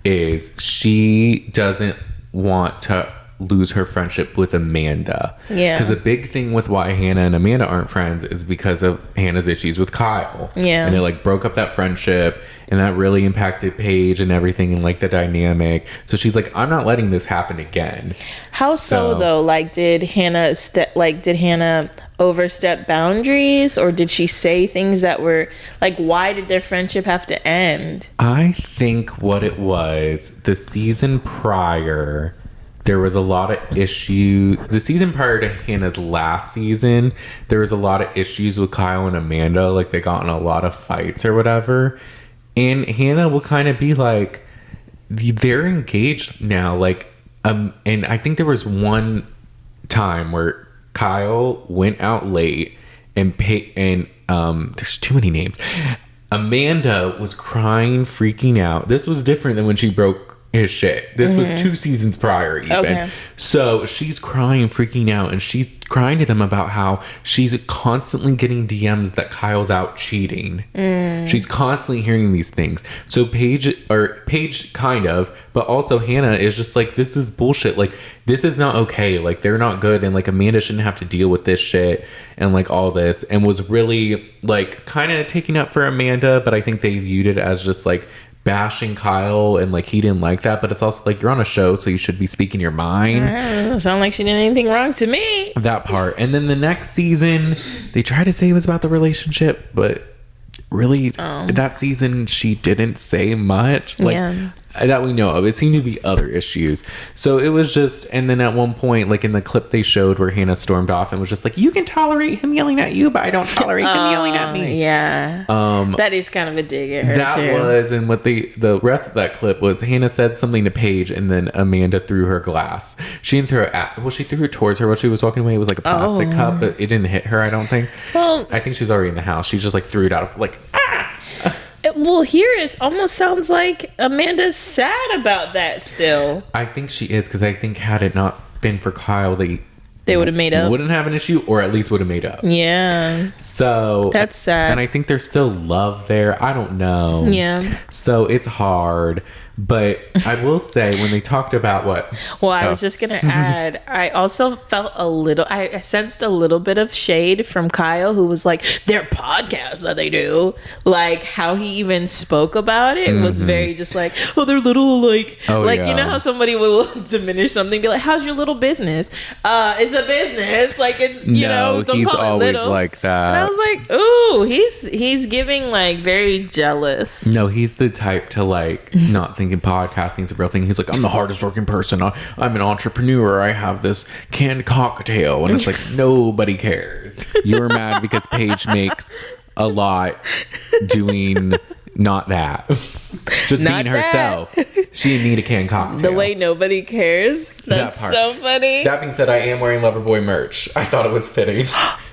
is she doesn't want to lose her friendship with Amanda. Because a big thing with why Hannah and Amanda aren't friends is because of Hannah's issues with Kyle. And it like broke up that friendship, and that really impacted Paige and everything, and like the dynamic. So she's like, I'm not letting this happen again. How so though? Like, did Hannah overstep boundaries, or did she say things that were like, why did their friendship have to end? I think what it was, the season prior, there was a lot of issue. The season prior to Hannah's last season, there was a lot of issues with Kyle and Amanda. Like, they got in a lot of fights or whatever. And Hannah will kind of be like, they're engaged now. Like, and I think there was one time where Kyle went out late and there's too many names. Amanda was crying, freaking out. This was different than when she broke his shit. This was 2 seasons prior even. So she's crying, freaking out, and she's crying to them about how she's constantly getting DMs that Kyle's out cheating. She's constantly hearing these things. So Paige kind of, but also Hannah is just like, this is bullshit. Like, this is not okay. Like, they're not good, and like Amanda shouldn't have to deal with this shit and like all this, and was really like kind of taking up for Amanda, but I think they viewed it as just like bashing Kyle, and like he didn't like that. But it's also like, you're on a show, so you should be speaking your mind. Doesn't sound like she did anything wrong to me. That part. And then the next season, they tried to say it was about the relationship, but really that season she didn't say much. Like, that we know of. It seemed to be other issues. So it was just, and then at one point, like in the clip they showed where Hannah stormed off and was just like, you can tolerate him yelling at you, but I don't tolerate him yelling at me. That is kind of a dig at her too. And what the rest of that clip was, Hannah said something to Paige, and then Amanda threw her glass. She didn't throw it she threw it towards her while she was walking away. It was like a plastic cup, but it didn't hit her, I don't think. Well, I think she was already in the house. She just like threw it out of like, well, here it almost sounds like Amanda's sad about that still. I think she is, because I think had it not been for Kyle, they would have made up. Wouldn't have an issue, or at least would have made up. Yeah. So that's sad. And I think there's still love there. I don't know. Yeah. So it's hard. But I will say, when they talked about what... Well, I was just going to add, I also felt I sensed a little bit of shade from Kyle, who was like, their podcast that they do. Like, how he even spoke about it was very just like, oh, they're little, like... you know how somebody will diminish something, be like, how's your little business? It's a business. Like, it's, you know, don't he's call always it little. like that. And I was like, ooh, he's giving, like, very jealous. No, he's the type to, like, not thinking podcasting is a real thing. He's like, I'm the hardest working person. I'm an entrepreneur. I have this canned cocktail. And it's like, nobody cares. You're mad because Paige makes a lot doing not that. Just not being herself. She didn't need a canned cocktail. The way nobody cares. That's so funny. That being said, I am wearing Loverboy merch. I thought it was fitting.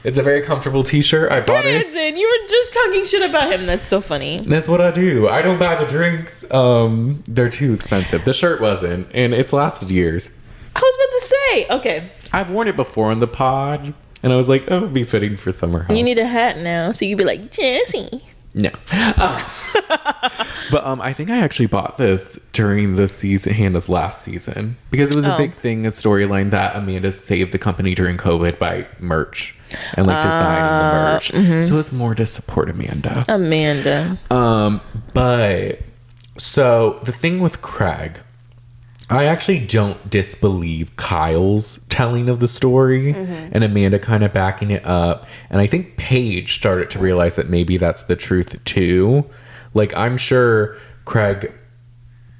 It's a very comfortable t-shirt. I bought it. Brandon, you were just talking shit about him. That's so funny. That's what I do. I don't buy the drinks. They're too expensive. The shirt wasn't, and it's lasted years. I was about to say, okay. I've worn it before on the pod, and I was like, oh, it would be fitting for summer house. You need a hat now, so you'd be like, Jesse. No. But I think I actually bought this during the season, Hannah's last season, because it was a big thing, a storyline that Amanda saved the company during COVID by merch and like designing the merch. So it's more to support Amanda. But so the thing with Craig, I actually don't disbelieve Kyle's telling of the story and Amanda kind of backing it up. And I think Paige started to realize that maybe that's the truth too. Like, I'm sure Craig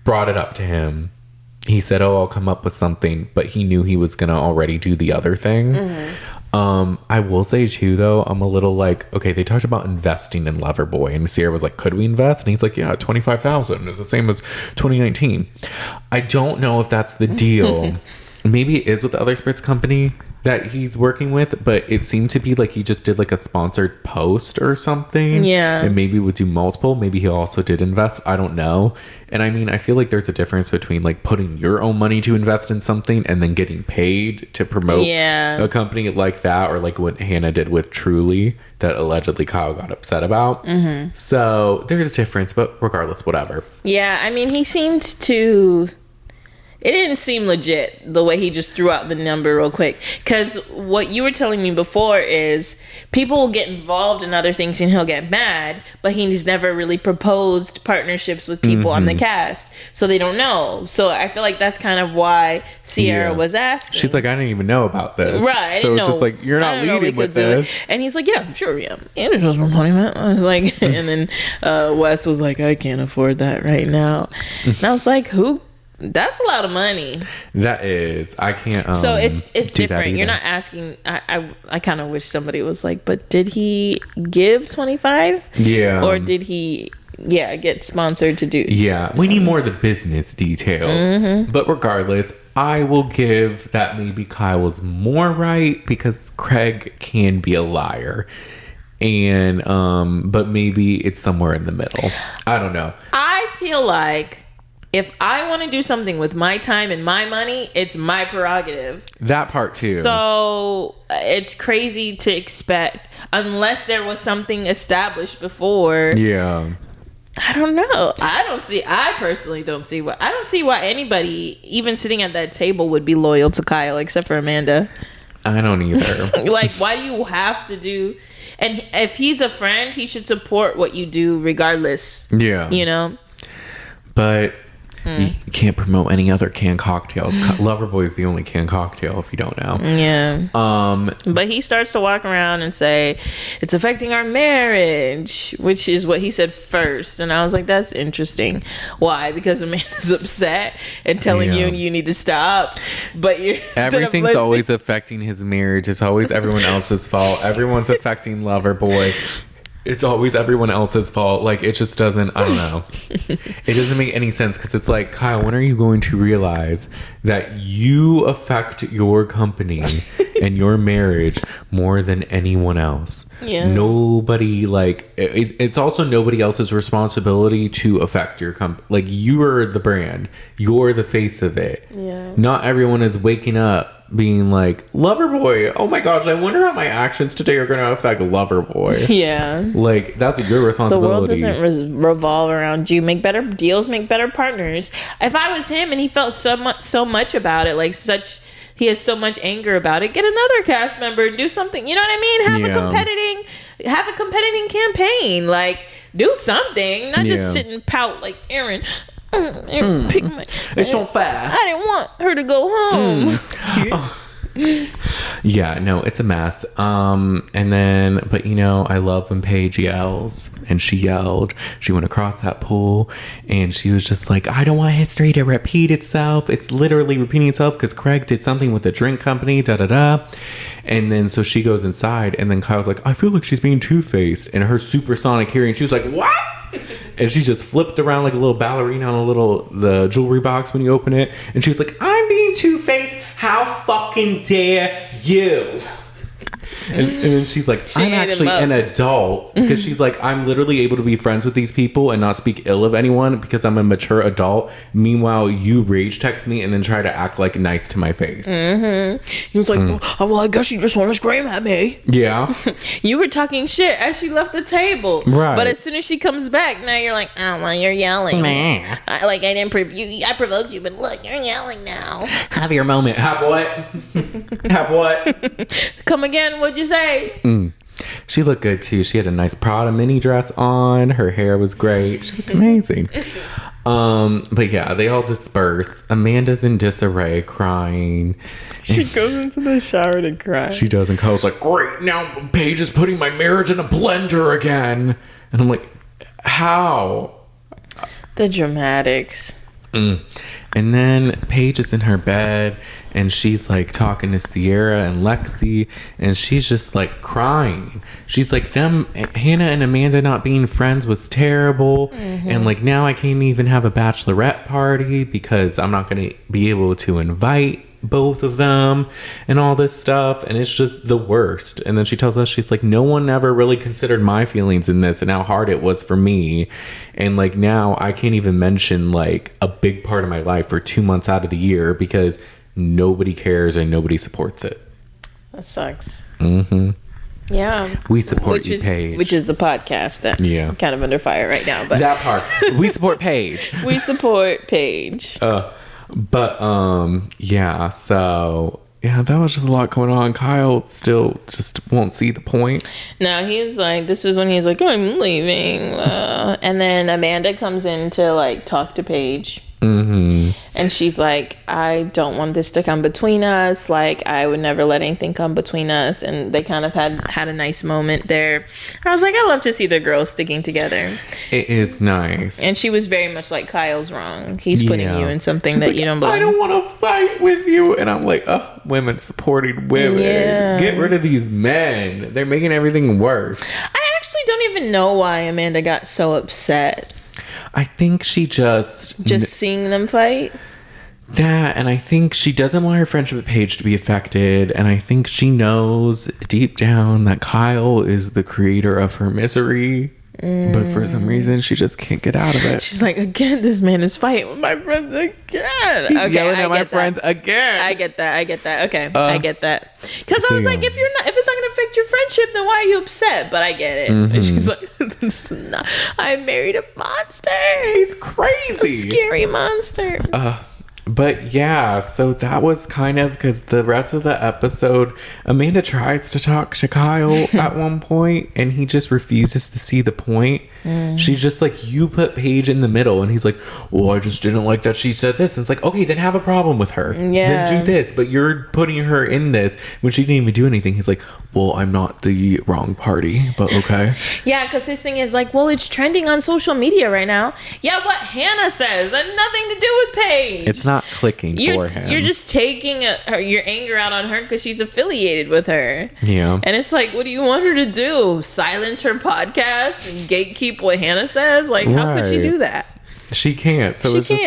brought it up to him. He said, oh, I'll come up with something, but he knew he was going to already do the other thing. I will say too, though, I'm a little like, okay, they talked about investing in Loverboy, and Sierra was like, could we invest? And he's like, yeah, 25,000 is the same as 2019. I don't know if that's the deal. Maybe it is with the other spirits company that he's working with, but it seemed to be like he just did like a sponsored post or something. Yeah. And maybe would do multiple. Maybe he also did invest. I don't know. And I mean, I feel like there's a difference between like putting your own money to invest in something and then getting paid to promote a company like that, or like what Hannah did with Truly that allegedly Kyle got upset about. So there's a difference, but regardless, whatever. Yeah, I mean, he seemed to... It didn't seem legit the way he just threw out the number real quick. Because what you were telling me before is people will get involved in other things and he'll get mad, but he's never really proposed partnerships with people on the cast. So they don't know. So I feel like that's kind of why Sierra was asking. She's like, I didn't even know about this. Right. So it's just like, you're not leading with this. And he's like, yeah, I'm sure, yeah. And it's just money, man. I was like, and then Wes was like, I can't afford that right now. And I was like, who? That's a lot of money. That is. I can't. So it's different. You're not asking. I kind of wish somebody was like, but did he give 25? Yeah. Or did he? Yeah, get sponsored to do. Yeah, we need more of the business details. But regardless, I will give that maybe Kyle was more right because Craig can be a liar. And but maybe it's somewhere in the middle. I don't know. I feel like if I want to do something with my time and my money, it's my prerogative. That part too. So it's crazy to expect, unless there was something established before. Yeah. I don't know. I personally don't see why anybody, even sitting at that table, would be loyal to Kyle except for Amanda. I don't either. Like, why do you have to do? And if he's a friend, he should support what you do regardless. Yeah. You know? But you can't promote any other canned cocktails. Loverboy is the only canned cocktail, if you don't know. Yeah. But he starts to walk around and say, it's affecting our marriage, which is what he said first. And I was like, that's interesting. Why? Because Amanda's upset and telling you need to stop. But you're everything's always affecting his marriage. It's always everyone else's fault. Everyone's affecting Loverboy. It's always everyone else's fault. Like, it just doesn't, I don't know. It doesn't make any sense because it's like, Kyle, when are you going to realize that you affect your company and your marriage more than anyone else? Yeah. Nobody, like, it's also nobody else's responsibility to affect your company. Like, you are the brand. You're the face of it. Yeah. Not everyone is waking up being like, Loverboy, oh my gosh, I wonder how my actions today are going to affect Loverboy. Yeah. Like, that's your responsibility. The world doesn't revolve around you. Make better deals, make better partners. If I was him and he felt so much about it, like he had so much anger about it, get another cast member and do something. You know what I mean? Have a competing campaign. Like, do something. Not just sit and pout like Aaron. It's so fast. I didn't want her to go home. Yeah, no, it's a mess. And then, but I love when Paige yells, and she yelled. She went across that pool, and she was just like, I don't want history to repeat itself. It's literally repeating itself because Craig did something with the drink company, da-da-da. And then, so she goes inside, and then Kyle's like, I feel like she's being two-faced. And her supersonic hearing, she was like, what? And she just flipped around like a little ballerina on the jewelry box when you open it. And she was like, I'm being two-faced. How fucking dare you? And then she's like, I'm actually an adult. Because she's like, I'm literally able to be friends with these people and not speak ill of anyone because I'm a mature adult. Meanwhile, you rage text me and then try to act like nice to my face. He was like, well, I guess you just want to scream at me. Yeah. You were talking shit as she left the table. Right. But as soon as she comes back, now you're like, oh, well, you're yelling. I didn't I provoked you, but look, you're yelling now. Have your moment. Have what? Have what? Come again. What'd you say? She looked good too. She had a nice Prada mini dress on. Her hair was great. She looked amazing. But yeah, they all disperse. Amanda's in disarray, crying. She goes into the shower to cry. She does, and Kyle's like, great, now Paige is putting my marriage in a blender again. And I'm like, how? The dramatics. And then Paige is in her bed, and she's like talking to Sierra and Lexi, and she's just like crying. She's like, Hannah and Amanda not being friends was terrible. And like, now I can't even have a bachelorette party because I'm not going to be able to invite both of them and all this stuff, and it's just the worst. And then she tells us, she's like, no one ever really considered my feelings in this and how hard it was for me, and like, now I can't even mention like a big part of my life for 2 months out of the year because nobody cares and nobody supports it. That sucks. Yeah, we support Paige, which is the podcast that's kind of under fire right now, but that part we support Paige. We support Paige. Yeah, so yeah, that was just a lot going on. Kyle still just won't see the point. No, he's like, this is when he's like, I'm leaving. And then Amanda comes in to like talk to Paige. And she's like, I don't want this to come between us. Like, I would never let anything come between us. And they kind of had a nice moment there. I was like, I love to see the girls sticking together. It is nice. And she was very much like, Kyle's wrong. He's putting you in something that you don't believe. I don't want to fight with you. And I'm like, oh, women supporting women. Yeah. Get rid of these men. They're making everything worse. I actually don't even know why Amanda got so upset. I think she just seeing them fight. That, and I think she doesn't want her friendship with Paige to be affected, and I think she knows deep down that Kyle is the creator of her misery, but for some reason she just can't get out of it. She's like, again, this man is fighting with my friends again. He's yelling at my friends again. I get that. Okay, I get that. Because I was like, if it's not gonna affect your friendship, then why are you upset? But I get it. And she's like, this is not. I married a monster. He's crazy. A scary monster. But yeah, so that was kind of, because the rest of the episode, Amanda tries to talk to Kyle at one point, and he just refuses to see the point. She's just like, you put Paige in the middle, and he's like, well, I just didn't like that she said this. And it's like, okay, then have a problem with her. Yeah. Then do this, but you're putting her in this when she didn't even do anything. He's like, well, I'm not the wrong party, but okay. Yeah, because his thing is like, well, it's trending on social media right now. Yeah, what Hannah says had nothing to do with Paige. It's not clicking for him. You're just taking your anger out on her because she's affiliated with her. Yeah. And it's like, what do you want her to do? Silence her podcast and gatekeep what Hannah says? Like, how could she do that? She can't. So it's just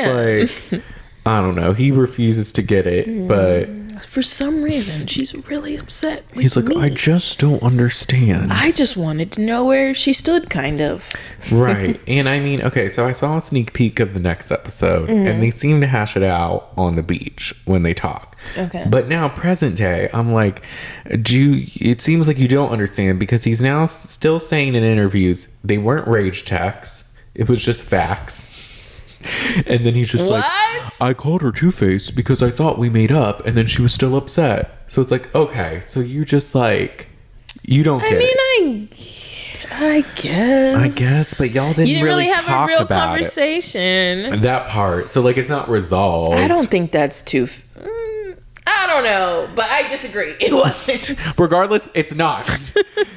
like, I don't know. He refuses to get it, but For some reason, she's really upset with He's like, me. I just don't understand. I just wanted to know where she stood, kind of. Right. And I mean, okay, so I saw a sneak peek of the next episode, and they seem to hash it out on the beach when they talk. Okay. But now, present day, I'm like, it seems like you don't understand, because he's now still saying in interviews, they weren't rage texts. It was just facts. And then he's just like, I called her two-faced because I thought we made up, and then she was still upset. So it's like, okay, so you just like, you don't get it. I guess, but y'all didn't really have talk a real about conversation. that part. So like, it's not resolved. I don't think that's too. I don't know, but I disagree. It wasn't. Regardless, it's not.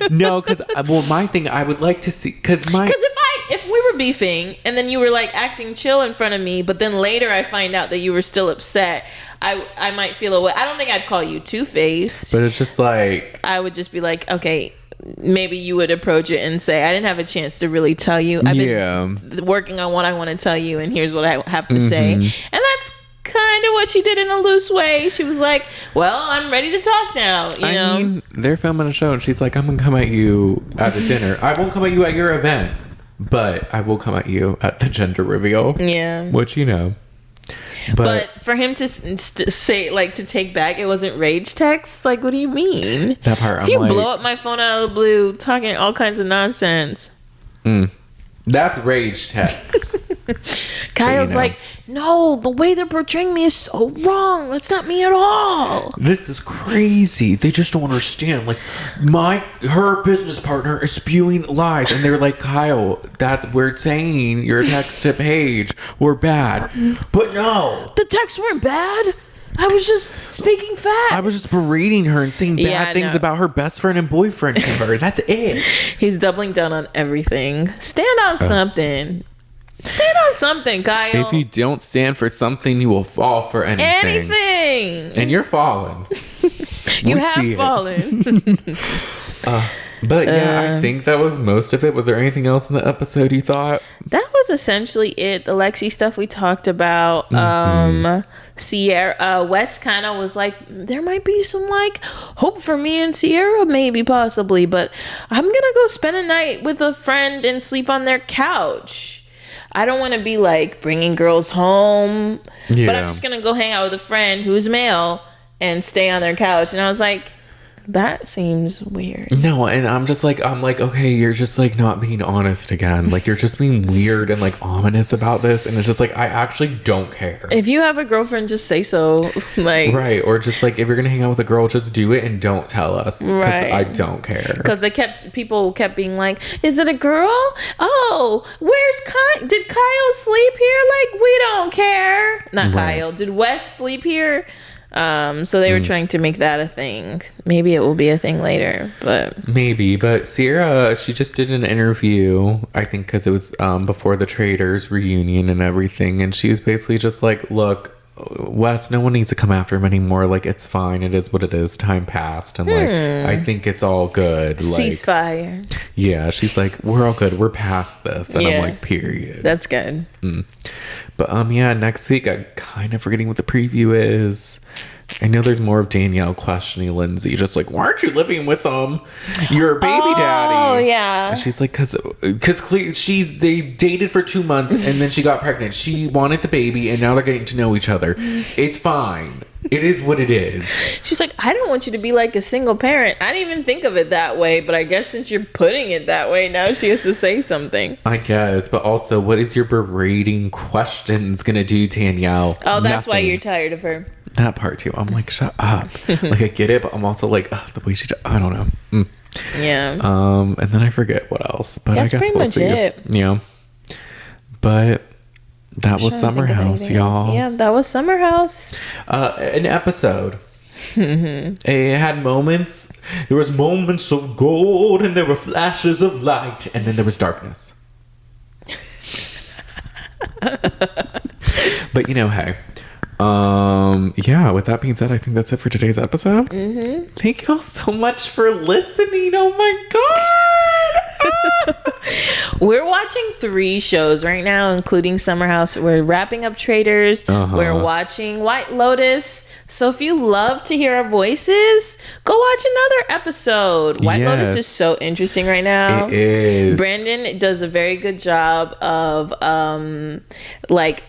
No, because my thing, I would like to see, because if we were beefing and then you were like acting chill in front of me, but then later I find out that you were still upset, I might feel away. I don't think I'd call you two-faced, but it's just like, I would just be like, okay, maybe you would approach it and say, I didn't have a chance to really tell you. I've been working on what I want to tell you, and here's what I have to say. And that's kind of what she did in a loose way. She was like, well, I'm ready to talk now, you know? I mean, they're filming a show, and she's like, I'm gonna come at you at the dinner. I won't come at you at your event, but I will come at you at the gender reveal. Yeah. Which, you know. But for him to say, like, to take back, it wasn't rage text. Like, what do you mean? That part, if you blow up my phone out of the blue, talking all kinds of nonsense. That's rage text. Kyle's like, no, the way they're portraying me is so wrong. That's not me at all. This is crazy. They just don't understand. Like, her business partner is spewing lies, and they're like, Kyle, that we're saying your text to Paige were bad, but no, the texts weren't bad. I was just speaking facts. I was just berating her and saying bad things about her best friend and boyfriend to her. That's it. He's doubling down on everything. Stand on something. Stand on something, Kyle. If you don't stand for something, you will fall for anything. And you're falling. You have fallen. But yeah, I think that was most of it. Was there anything else in the episode you thought? That was essentially it. The Lexi stuff we talked about. Sierra, Wes kind of was like, there might be some like hope for me and Sierra, maybe, possibly, but I'm gonna go spend a night with a friend and sleep on their couch. I don't want to be like bringing girls home, but I'm just gonna go hang out with a friend who's male and stay on their couch. And I was like, that seems weird. No, and I'm like, okay, you're just like not being honest again. Like, you're just being weird and like ominous about this. And it's just like, I actually don't care. If you have a girlfriend, just say so. Like, right. Or just like, if you're going to hang out with a girl, just do it and don't tell us. Right. I don't care. Because people kept being like, is it a girl? Oh, where's Kyle? Did Kyle sleep here? Like, we don't care. Not Kyle. Did Wes sleep here? So they were trying to make that a thing. Maybe it will be a thing later, but maybe. But Sierra, she just did an interview, I think, because it was before the Traders reunion and everything, and she was basically just like, "Look, Wes, no one needs to come after him anymore. Like, it's fine. It is what it is. Time passed, and like, I think it's all good. Ceasefire." Like, yeah, she's like, "We're all good. We're past this," and I'm like, "Period." That's good. But yeah, next week I'm kind of forgetting what the preview is. I know there's more of Danielle questioning Lindsay, just like, why aren't you living with them? You're a baby daddy. Oh yeah. And she's like, because they dated for 2 months and then she got pregnant. She wanted the baby and now they're getting to know each other. It's fine. It is what it is. She's like, I don't want you to be like a single parent. I didn't even think of it that way, but I guess since you're putting it that way, now she has to say something. I guess, but also, what is your berating questions gonna do, Danielle? Oh, that's why you're tired of her. That part too. I'm like, shut up. Like, I get it, but I'm also like, the way she I don't know. Yeah. And then I forget what else, but that's I guess we'll see. It. Yeah. But that was Summer House, y'all. Yeah, that was Summer House. An episode. It had moments. There was moments of gold, and there were flashes of light, and then there was darkness. But hey. Yeah, with that being said, I think that's it for today's episode. Thank you all so much for listening. Oh my god. We're watching 3 shows right now, including Summer House. We're wrapping up Traitors. We're watching White Lotus. So if you love to hear our voices, go watch another episode. White Lotus is so interesting right now. It is. Brandon does a very good job of like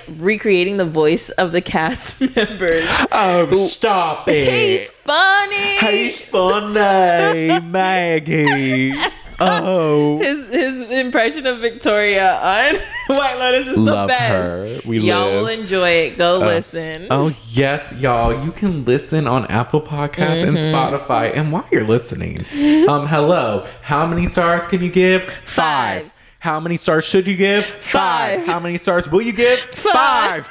recreating the voice of the cast members. Oh, stop it. He's funny. He's funny, Maggie. Oh, his impression of Victoria on White Lotus is love the best. Her. Y'all will enjoy it. Go listen. Oh yes, y'all. You can listen on Apple Podcasts and Spotify. And while you're listening, hello. How many stars can you give? 5. How many stars should you give? 5. How many stars will you give? 5.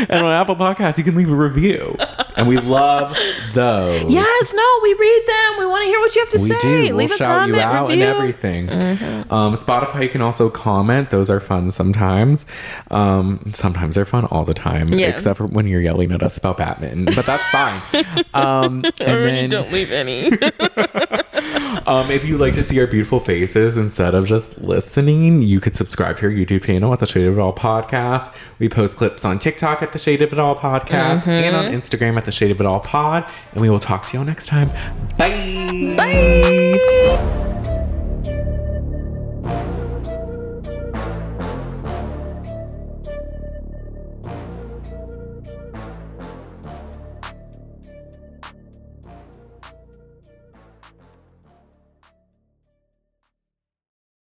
And on Apple Podcasts, you can leave a review, and we love those. Yes, no, we read them. We want to hear what you have to say. Do. Leave we'll a shout comment, you out review. and everything. Spotify, you can also comment. Those are fun sometimes. Sometimes they're fun all the time, except for when you're yelling at us about Batman. But that's fine. And then don't leave any. if you like to see our beautiful faces instead of just listening, you could subscribe to our YouTube channel at the Shade of It All Podcast. We post clips on TikTok at the Shade of It All Podcast and on Instagram at the Shade of It All Pod. And we will talk to you all next time. Bye. Bye.